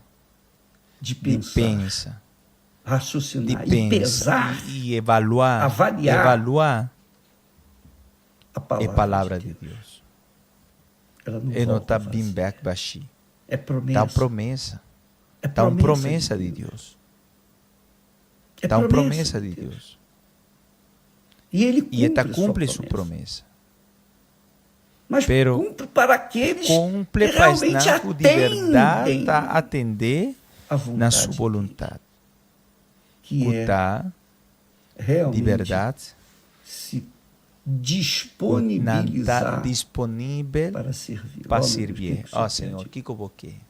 de de pensar, pensa, de raciocinar e pensa pesar e avaliar, avaliar a a palavra, palavra de Deus. Ela não E não volta está bem vazia. back baixi. É promessa. Está promessa. É Está uma promessa de Deus. É Está uma promessa de Deus. E ele E está cumpre cumpre sua sua promessa. Mas Pero cumpre para aqueles Cumpre que para realmente estar de verdade atendem tá atender a vontade na sua vontade. que é Tá realmente de verdade se não está disponibilizar disponível para servir. para Ó, meu Deus, servir. que Ó você Senhor, pede. que eu vou querer?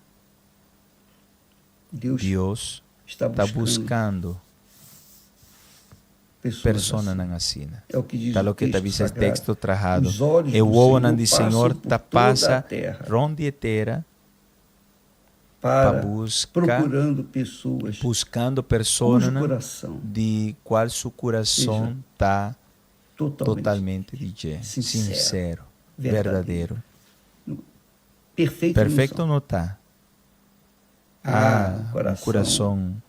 Deus Está está buscando pessoas persona assim. não assina. É o que diz Tal o o que está texto visto sagrado. texto trajado. Os olhos E o do ovo Senhor não de passam Senhor por tá toda a passa terra ronde etera para buscar, procurando pessoas buscando cujo pessoas coração de qual seu coração está totalmente sincero, sincero, verdadeiro. perfeito, Perfeito não está. Um coração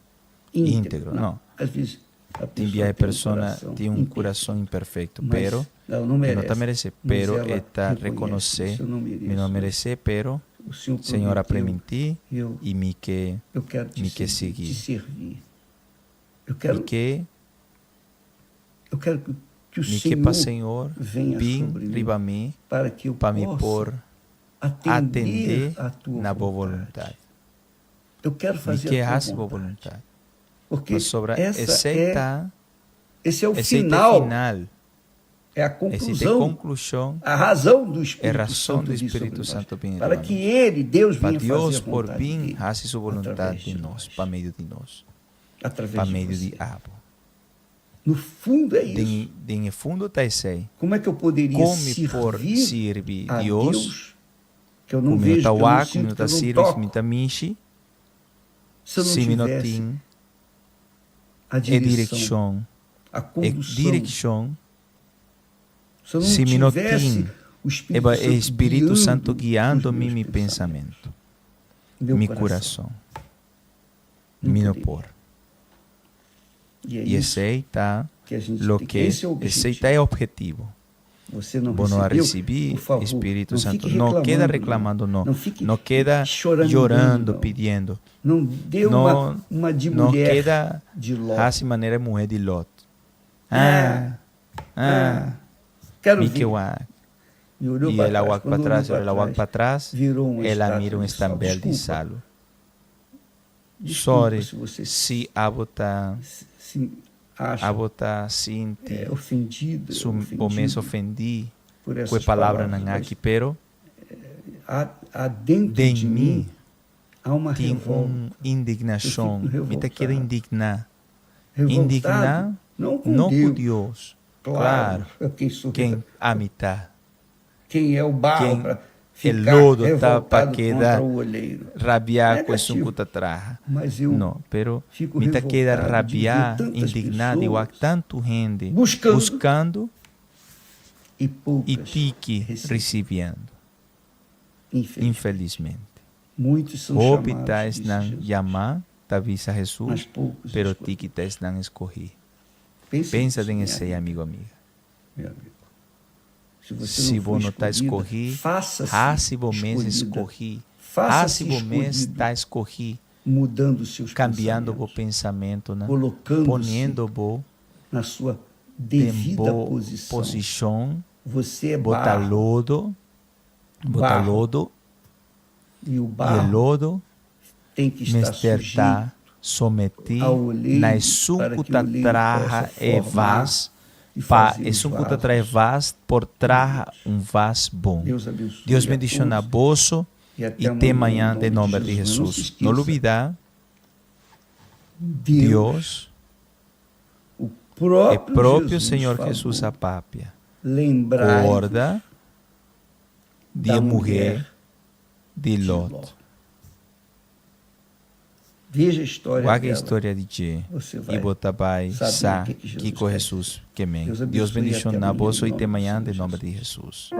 íntegro, não. Às vezes a Tem a pessoa tem um coração imperfeito, pero não merece, pero está reconhecer, me não merece, pero o Senhor Senhor prometeu, prometeu e me que eu quero me que te seguir. servir. Eu E quero que que o me que Senhor para Senhor venha vim sobre mim riba mim para que eu para me possa pôr atender atender a tua na boa vontade. vontade. Eu quero Me fazer que a haça tua boa vontade. vontade. Porque Mas sobre esse é o esse final, é a essa conclusão, conclusão, a razão do é Espírito razão Santo do vir sobre Espírito nós, Santo vir para sobre que nós. Ele, Deus, Para venha fazer a Deus por vontade vir dele, hace sua vontade através de nós, para meio de nós, através para de meio você. de Abo. No fundo é isso. De fundo está esse. Como é que eu poderia Como por servir servir a Deus, Deus, que eu não como vejo, que eu não está sinto, como que está eu não servindo, toco, como está mishi, se eu não se me não tivesse tem a direção, a condução, direção, se eu não se me não tivesse tem o Espírito Santo guiando guiando-me os meu meus pensamento, meu meu coração, me não pôr. E é E isso esse está que a gente lo tem. que Esse é o esse objetivo. é o objetivo. Você não Vou não recebeu, receber por favor, Espírito não Santo. fique Não queda reclamando, reclamando, não. fique Não queda choramingando, não. pedindo. Não dê Não, uma de não mulher queda de Ló. assim maneira mulher de Lot. Quero me ver. que wa. E olhou E para ela trás. olha Quando para olhou trás, ela olha para trás, virou uma ela estátua mira um de sal. estambel de Desculpa, salo. desculpa Sorry, se você se a botar se acha sinti, ofendido, começo a ofendi, por com essas a palavra palavras, não mas aqui, pero há dentro de mim há uma tem revolta. indignação, Eu fico me está querendo indignar. Revoltado, Indignar não com não Deus. com Deus. Claro, Quem amitar, quem é o barro quem para é ficar lodo tá para revoltado quedar contra o olheiro. rabiar com Negativo. isso que traja. Mas eu Não, pero fico me está queda revoltado de ver rabiar, tantas indignado, pessoas igual tanto gente buscando e poucas e pique recebendo. Infelizmente. Muitos são Hospitais chamados, não disse Jesus, chamar, talvez a mas Jesus, poucos pero escolhidos. tiquites não escorri. Pense Pensa nisso, em minha esse amigo, amiga. meu amigo. Se você não está escorri, raça bom mês escorri. Raça bom mês está escorri. Mudando seus Cambiando o pensamentos, pensamento, né? colocando-se Ponendo bo na sua devida posição. Você é botar barro, lodo, e o e o barro lodo tem que me estar sujeito está someti ao oleiro na para que o suncuta oleiro traja possa e formar vas e pa fazer e os suncuta vasos. traja vas por traja vas bom. Deus abençoe. Deus a bendiga na todos. bolso E e até amanhã de nome de Jesus. Não olvidar, Deus o é próprio, próprio Jesus Senhor falou, Jesus a pápia. lembrai Guarda de da mulher de Ló. Lot. Veja a história Qual é a dela. história de Je? Você vai E botabai saber sa o que Jesus que com quer Jesus que men. Deus abençoe Deus bendiga até na amanhã, bolso em e nome até do amanhã Senhor de nome Jesus. de Jesus.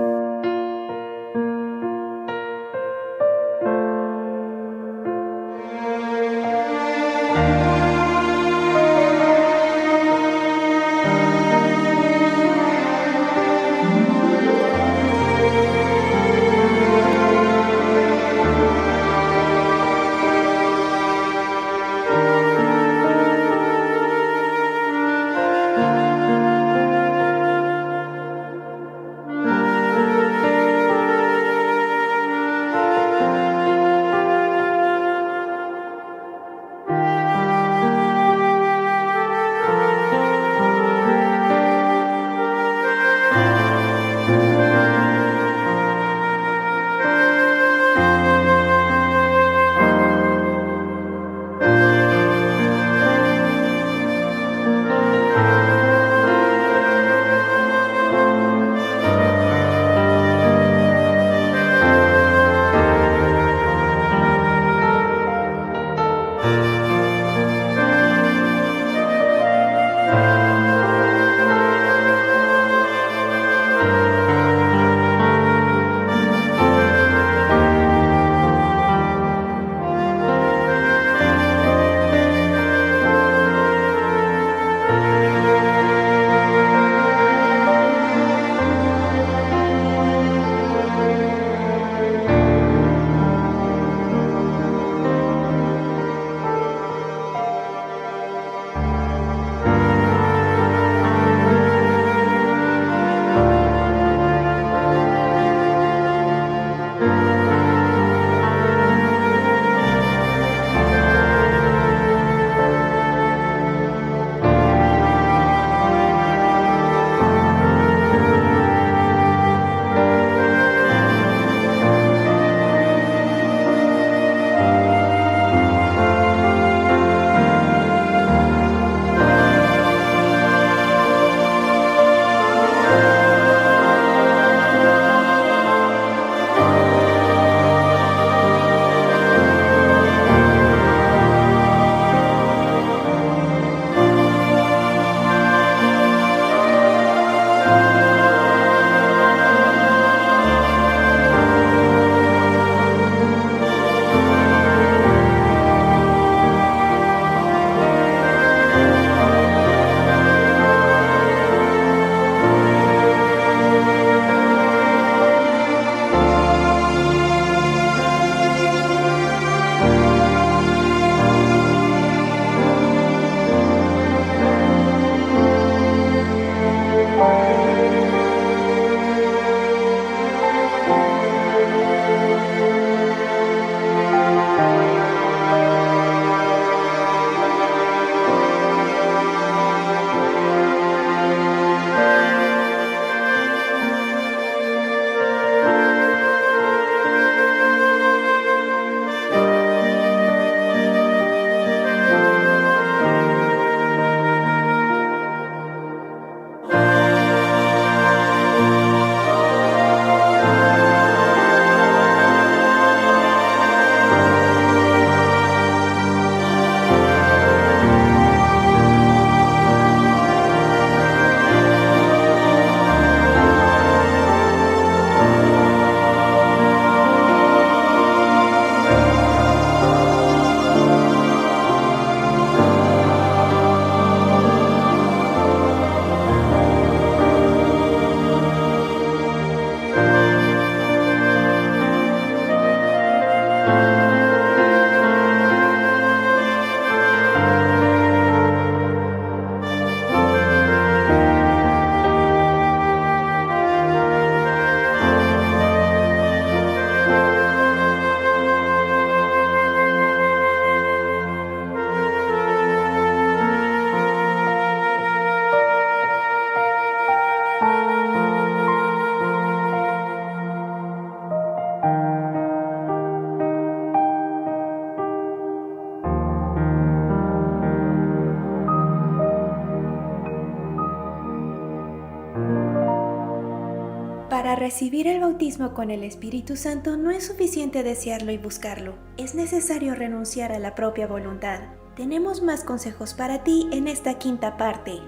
Para recibir el bautismo con el Espíritu Santo no es suficiente desearlo y buscarlo, es necesario renunciar a la propia voluntad. Tenemos más consejos para ti en esta quinta parte.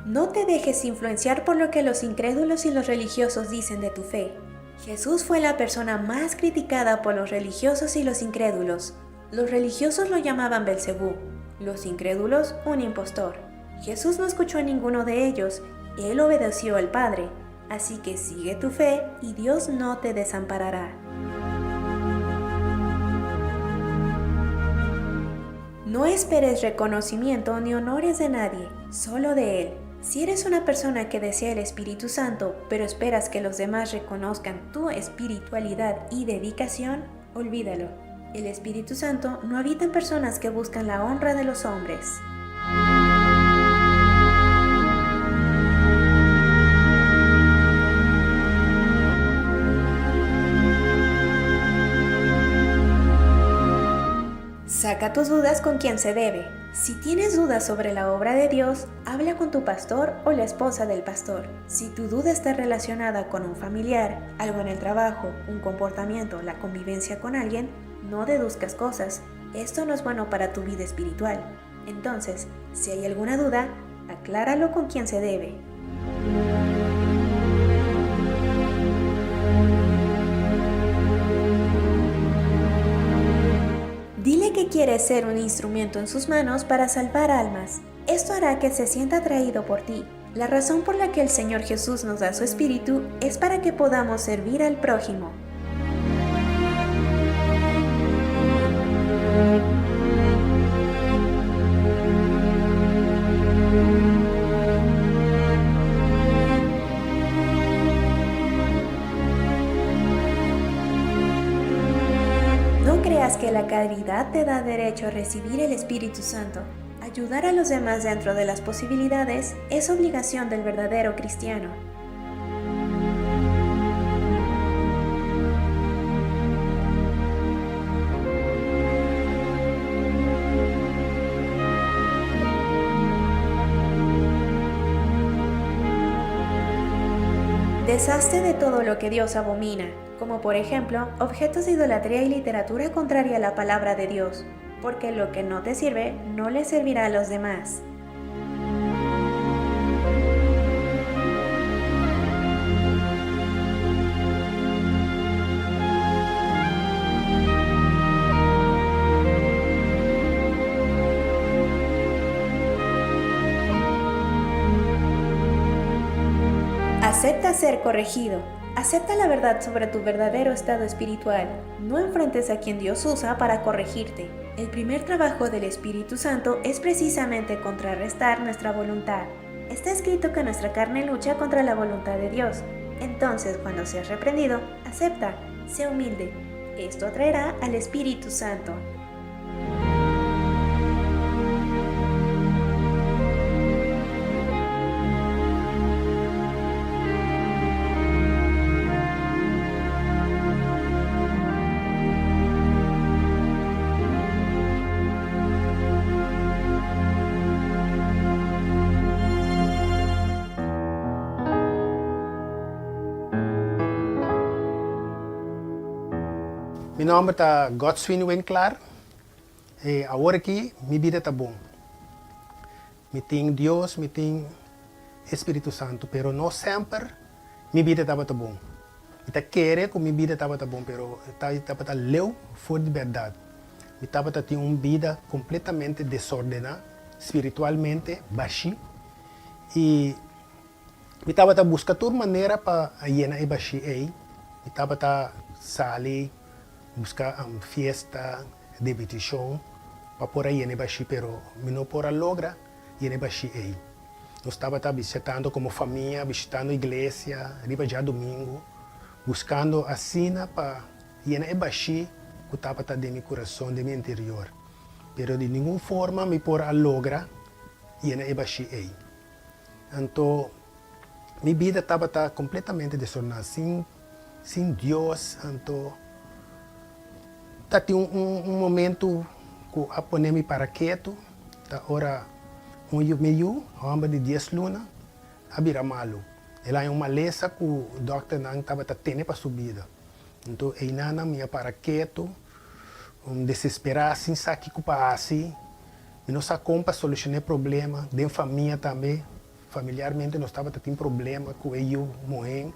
No te dejes influenciar por lo que los incrédulos y los religiosos dicen de tu fe. Jesús fue la persona más criticada por los religiosos y los incrédulos. Los religiosos lo llamaban Belcebú, los incrédulos un impostor. Jesús no escuchó a ninguno de ellos, él obedeció al Padre. Así que sigue tu fe y Dios no te desamparará. No esperes reconocimiento ni honores de nadie, solo de Él. Si eres una persona que desea el Espíritu Santo, pero esperas que los demás reconozcan tu espiritualidad y dedicación, olvídalo. El Espíritu Santo no habita en personas que buscan la honra de los hombres. Saca tus dudas con quien se debe. Si tienes dudas sobre la obra de Dios, habla con tu pastor o la esposa del pastor. Si tu duda está relacionada con un familiar, algo en el trabajo, un comportamiento, la convivencia con alguien, no deduzcas cosas. Esto no es bueno para tu vida espiritual. Entonces, si hay alguna duda, acláralo con quien se debe. Dile que quieres ser un instrumento en sus manos para salvar almas. Esto hará que se sienta atraído por ti. La razón por la que el Señor Jesús nos da su Espíritu es para que podamos servir al prójimo. No creas que la caridad te da derecho a recibir el Espíritu Santo. Ayudar a los demás dentro de las posibilidades es obligación del verdadero cristiano. Deshazte de todo lo que Dios abomina, como por ejemplo objetos de idolatría y literatura contraria a la palabra de Dios, porque lo que no te sirve no le servirá a los demás. Acepta ser corregido. Acepta la verdad sobre tu verdadero estado espiritual. No enfrentes a quien Dios usa para corregirte. El primer trabajo del Espíritu Santo es precisamente contrarrestar nuestra voluntad. Está escrito que nuestra carne lucha contra la voluntad de Dios. Entonces, cuando seas reprendido, acepta, sé humilde. Esto atraerá al Espíritu Santo. Meu nome é Godswin Winkler e agora aqui minha vida está bom. Me tem Deus, me tem Espírito Santo, pero não sempre minha vida estava bom. Eu queria que minha vida estava bom, pero estava leu fora de verdade. Eu estava tendo uma vida completamente desordenada, espiritualmente baixa, e eu estava buscando toda maneira para llenar baixa aí. Eu estava sair buscar fiesta de petición para por ahí en Bashi, pero no por logra y en Bashi ahí. Nós estava visitando como família, visitando igreja, arriba já domingo, buscando a sina para ir en Bashi que estava de meu coração, de meu interior. Pero de nenhuma forma me por logra y en Bashi aí. Então, minha vida estava completamente desordenada, sem Deus, então tinha um momento que eu ponei-me para quieto, ora meio, de 10 lunas, abrir malo. Ela é uma maleza que o doutor não estava tendo para subida. Então, aí não me para quieto, desesperar, assim, sabe o que passa. E nós para solucionar problema, dentro da família também. Familiarmente, nós estava tendo problema com eu morrendo.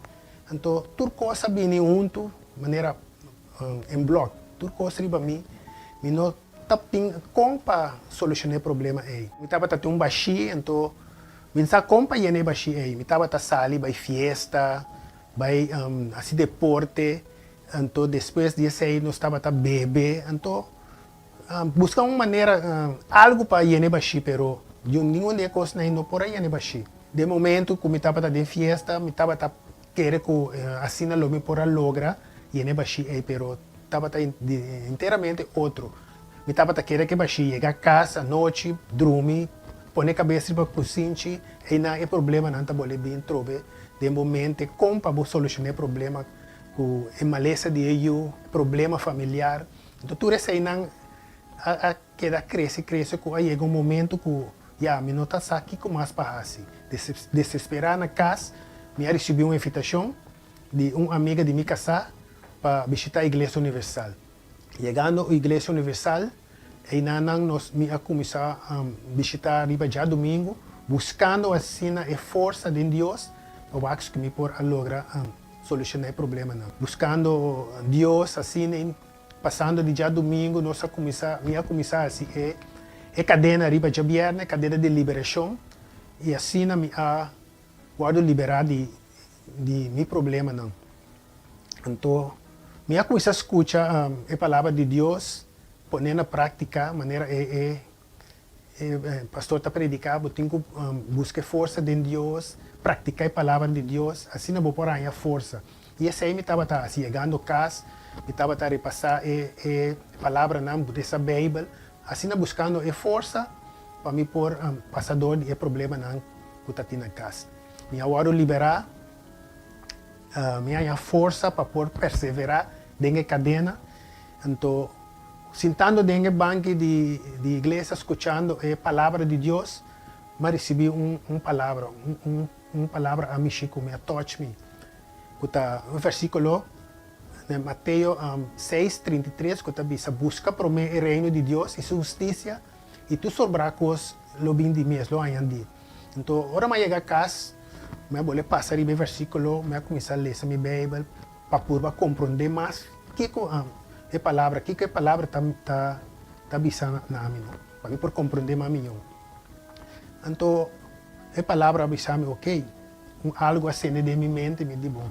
Então, tudo coisa bem junto, de maneira em bloco. Tudo coisa para mim, não estava como para solucionar problema aí. Eu estava tendo um baixinho, então, eu não como para ir baixinho aí. Eu estava tendo sair, vai festa, vai assim deporte. Então, depois disso aí, nós estava tendo beber. Então, buscar uma maneira, algo para ir baixinho, pero nenhuma das coisas não por aí baixinho. De momento, como eu estava de festa, eu estava querendo que assim não me por logra ir baixinho aí, pero estava inteiramente outro. Eu estava querendo que baixinho chegar a casa, noite, dormir, pôr a cabeça para cozinhar, e não é problema, não está bem trobe. De momento, como para solucionar problema com a maleza de eu, problema familiar. Então, tudo isso aí não queda cresce, que aí chega um momento que já me nota aqui com mais para assim. Desesperar na casa, me recebi uma invitação de uma amiga de minha casa para visitar a Igreja Universal. Chegando à Igreja Universal, aí nós começamos a visitar já domingo, buscando assim a força de Deus para que me por lograr solucionar o problema. Buscando Deus assim, passando de já domingo, nós começar assim é cadena riba de viernes, cadena de liberação, e assim me guardo liberar de meu problema não. Então, me começar a escutar a palavra de Deus, pôr na prática, maneira pastor está predicando, tenho que buscar força de Deus, praticar a palavra de Deus, assim não vou pôr a força. E esse aí me estava chegando a casa, me estava a repassar a palavra dessa Bíblia, assim buscando a força para me pôr passador de problema que está na casa. Me agora liberar, minha força para poder perseverar dentro da cadena. Então, sentando dentro do banco de igreja, escutando a palavra de Deus, me recebi uma palavra a mim, Chico, me touch me. Um versículo de Mateus 6:33, que diz: busca primeiro o reino de Deus e sua justiça, e tu sobrar coisas, lo bem de mês, lo ayan di. Então, agora eu chegar a casa, eu vou passar o versículo, eu começar a ler a minha Bíblia, para poder compreender mais o que é a palavra, o que a palavra está avisando na mim, para mim por compreender mais melhor. Então, a palavra avisa-me, ok, algo assim de minha mente, me diz, bom,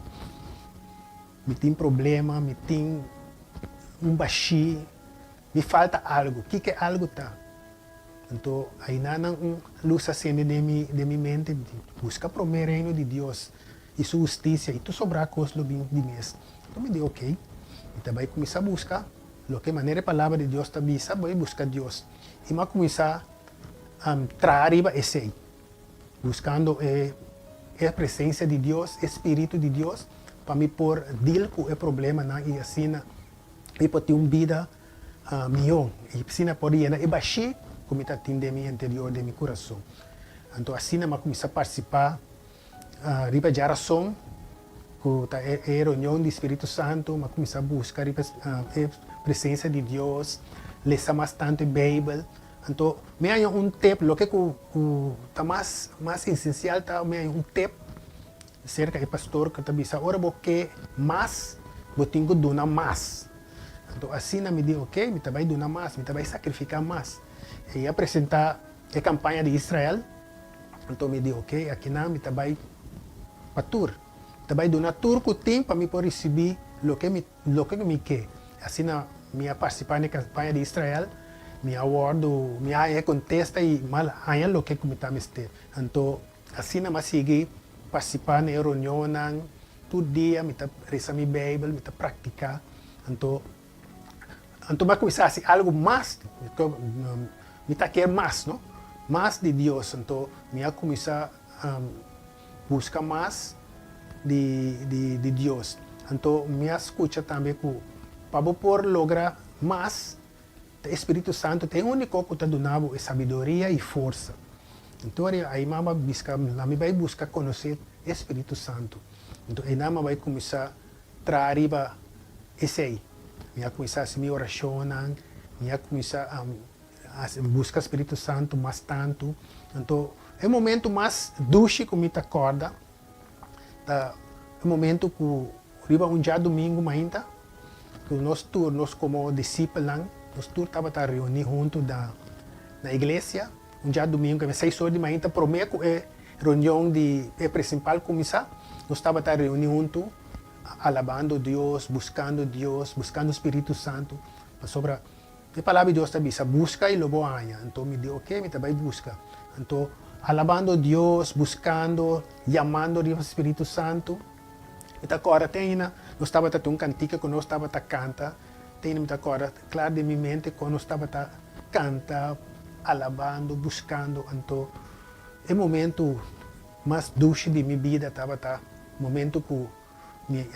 me tem problema, me tem baixinho, me falta algo, o que é algo tá? Então, aí não luz assim de minha mente, busca primeiro o reino de Deus e sua justiça, e tu sobrar coisas do bem de mês. Então, me diz, ok, então vai começar a buscar, lo que maneira a palavra de Deus está avisa, vai buscar Deus. E vai começar a trazer esse aí, buscando a presença de Deus, o Espírito de Deus, para me pôr deal com o problema, e assim, e para ter uma vida melhor. E assim, pode ir e baixar, como está tendo no interior do meu coração. Então, assim, eu comecei a participar, riba de oração, com a reunião do Espírito Santo, eu comecei a buscar a presença de Deus, ler bastante a Bíblia. Então, me há tempo, o que está mais essencial, me há tempo, cerca do pastor que está dizendo, agora vou querer mais, vou ter que donar mais. Então, assim, me diz, ok, me vai donar mais, me vai sacrificar mais. E apresentar a campanha de Israel, então me diz, ok, aqui não, me vai para tour. Me vai donar tudo que tem para me poder receber o que me quer. Assim, me participar na campanha de Israel, me aguardo, me contesta e mal aí o que me está mestendo. Então, assim, me seguir participar na reunião, todo dia, me rezar minha Bíblia, me praticar. Então, vai começar assim, algo mais, me quer mais, não? Mais de Deus. Então, me começar a buscar mais de Deus. Então, me escuta também que para poder lograr mais, o Espírito Santo tem um único que está dando sabedoria e força. Então, aí me vai buscar conhecer Espírito Santo. Então, aí nama vai começar a trazer esse aí. Vai começar a minha oração, vai começar a buscar o Espírito Santo mais tanto. Então, é o momento mais doce que me acorda. É o momento que arriba um dia domingo ainda, que nós como discípulos, nós estava reunidos junto na igreja. Um dia domingo, às 6 horas de manhã, prometo é reunião de principal começar. Nós estava reunidos juntos, alabando Deus, buscando o Espírito Santo. Sobre a palavra de Deus também, busca e logo aia. Então me deu, ok, me também busca. Então, alabando Deus, buscando, chamando o Espírito Santo. Então agora tem, nós estava tendo um cantiga que nós estava canta. Tem agora, claro de minha mente, quando nós estava canta, alabando, buscando. Então, é o momento mais doce de minha vida, estava o momento que me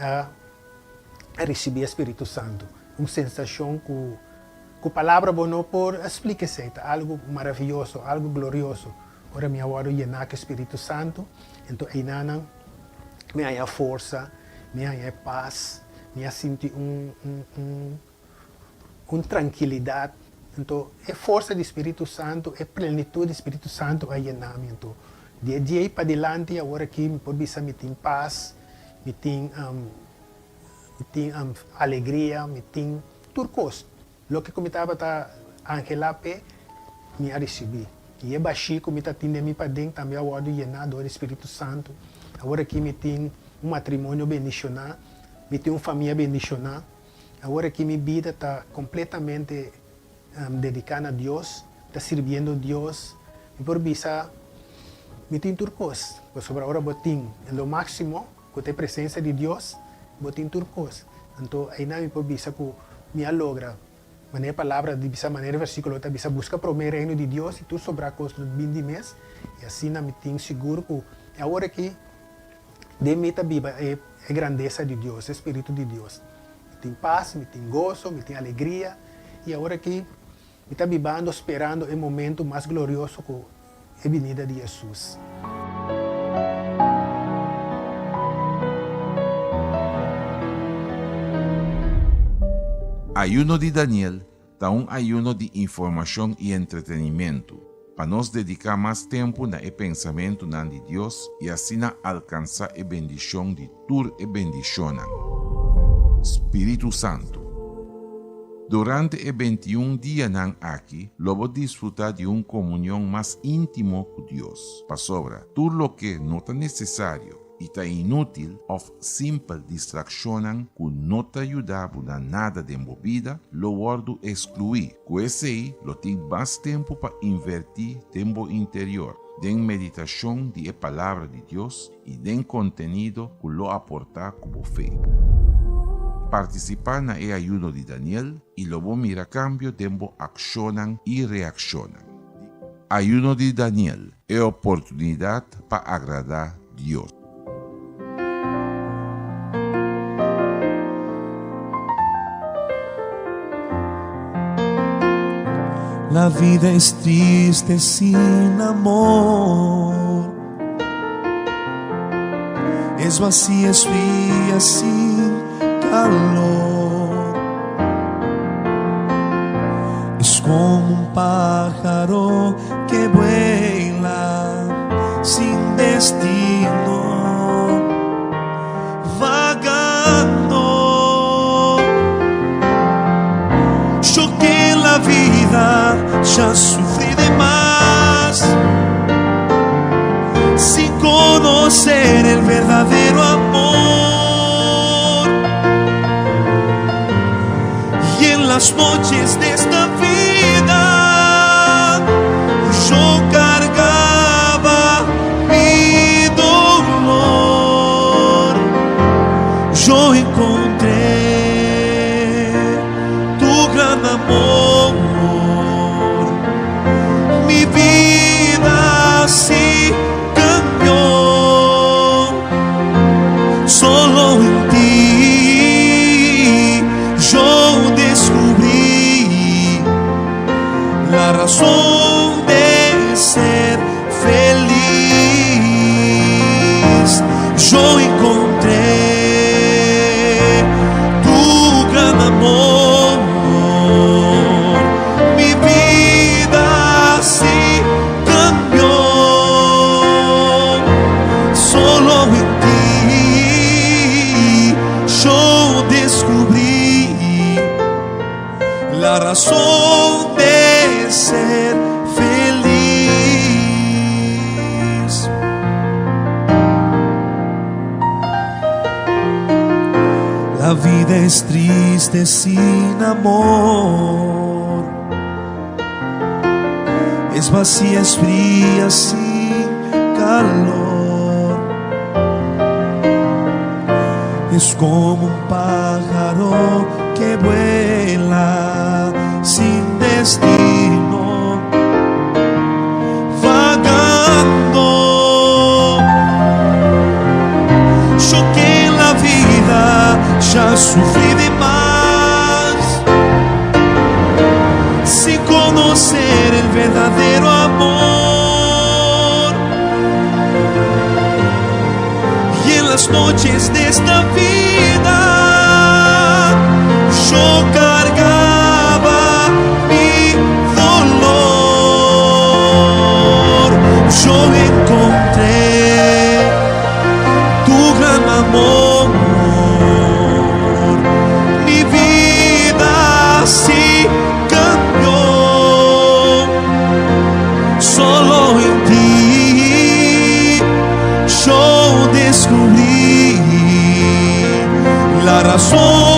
recebi o Espírito Santo. Uma sensação que a palavra não pode explicar, algo maravilhoso, algo glorioso. Agora me agora llenar com o Espírito Santo, então aí nana me há força, me há paz, me há sentir tranquilidade. Então, é força do Espírito Santo, é plenitude do Espírito Santo a llenar-me. Então, de dia para diante, agora aqui me pode me tem paz, me tem alegria, me tem turcos. Lo que eu estava angelape, me a receber. E é baixinho, me está tendo me para dentro, também agora llenado do Espírito Santo. Agora aqui me tem um matrimônio bendicionado, me tem uma família bendicionada. Agora aqui minha vida está completamente dedicada a Deus, está servindo a Deus. E por isso, me tem turcos. Sobre agora eu tenho, no máximo, com a presença de Deus, eu tenho turcos. Então, aí não me por isso que me logra. Maneira palavra, de essa maneira, versículo, está bisa busca o primeiro reino de Deus e tu sobrar com os 20 meses. E assim, me tenho seguro que agora que de mim está viva é a grandeza de Deus, o Espírito de Deus. Me tem paz, me tem gozo, me tem alegria. E agora que me está vivendo, esperando o momento mais glorioso que é a vinda de Jesus. Ayuno de Daniel está un ayuno de información y entretenimiento, para nos dedicar más tiempo na el pensamiento de Dios y así na alcanzar la bendición de tur e bendición. Espíritu Santo. Durante el 21 días aquí, lobo disfrutar de una comunión más íntimo con Dios. Para sobra, todo lo que no está necesario y está inútil o simple distracción que no te ayuda a nada de movida, lo guardo excluir. Con ese lo tengo más tiempo para invertir tiempo interior, de meditación de la palabra de Dios y de contenido que lo aporta como fe. Participar en el ayuno de Daniel y luego mira cambio de accionan y reaccionan. Ayuno de Daniel es oportunidad para agradar a Dios. La vida es triste sin amor, es vacía, es fría, sin calor. Es como un pájaro que vuela sin destino, vagando. Yo que en la vida ya sufrí de más, sin conocer el verdadero amor. Y en las noches de esta vida yo cargaba mi dolor. Yo encontré tu gran amor. Mi vida así cambió. Solo en ti yo descubrí la razón de ser feliz. razón de ser feliz. La vida es triste sin amor, es vacía, es fría, sin calor. Es como un pájaro que vuela sin destino, vagando. Yo que en la vida ya sufrí de más, sin conocer el verdadero amor. Y en las noches de esta vida yo cargaba mi dolor. Yo encontré tu gran amor. Mi vida sí cambió. Solo en ti yo descubrí la razón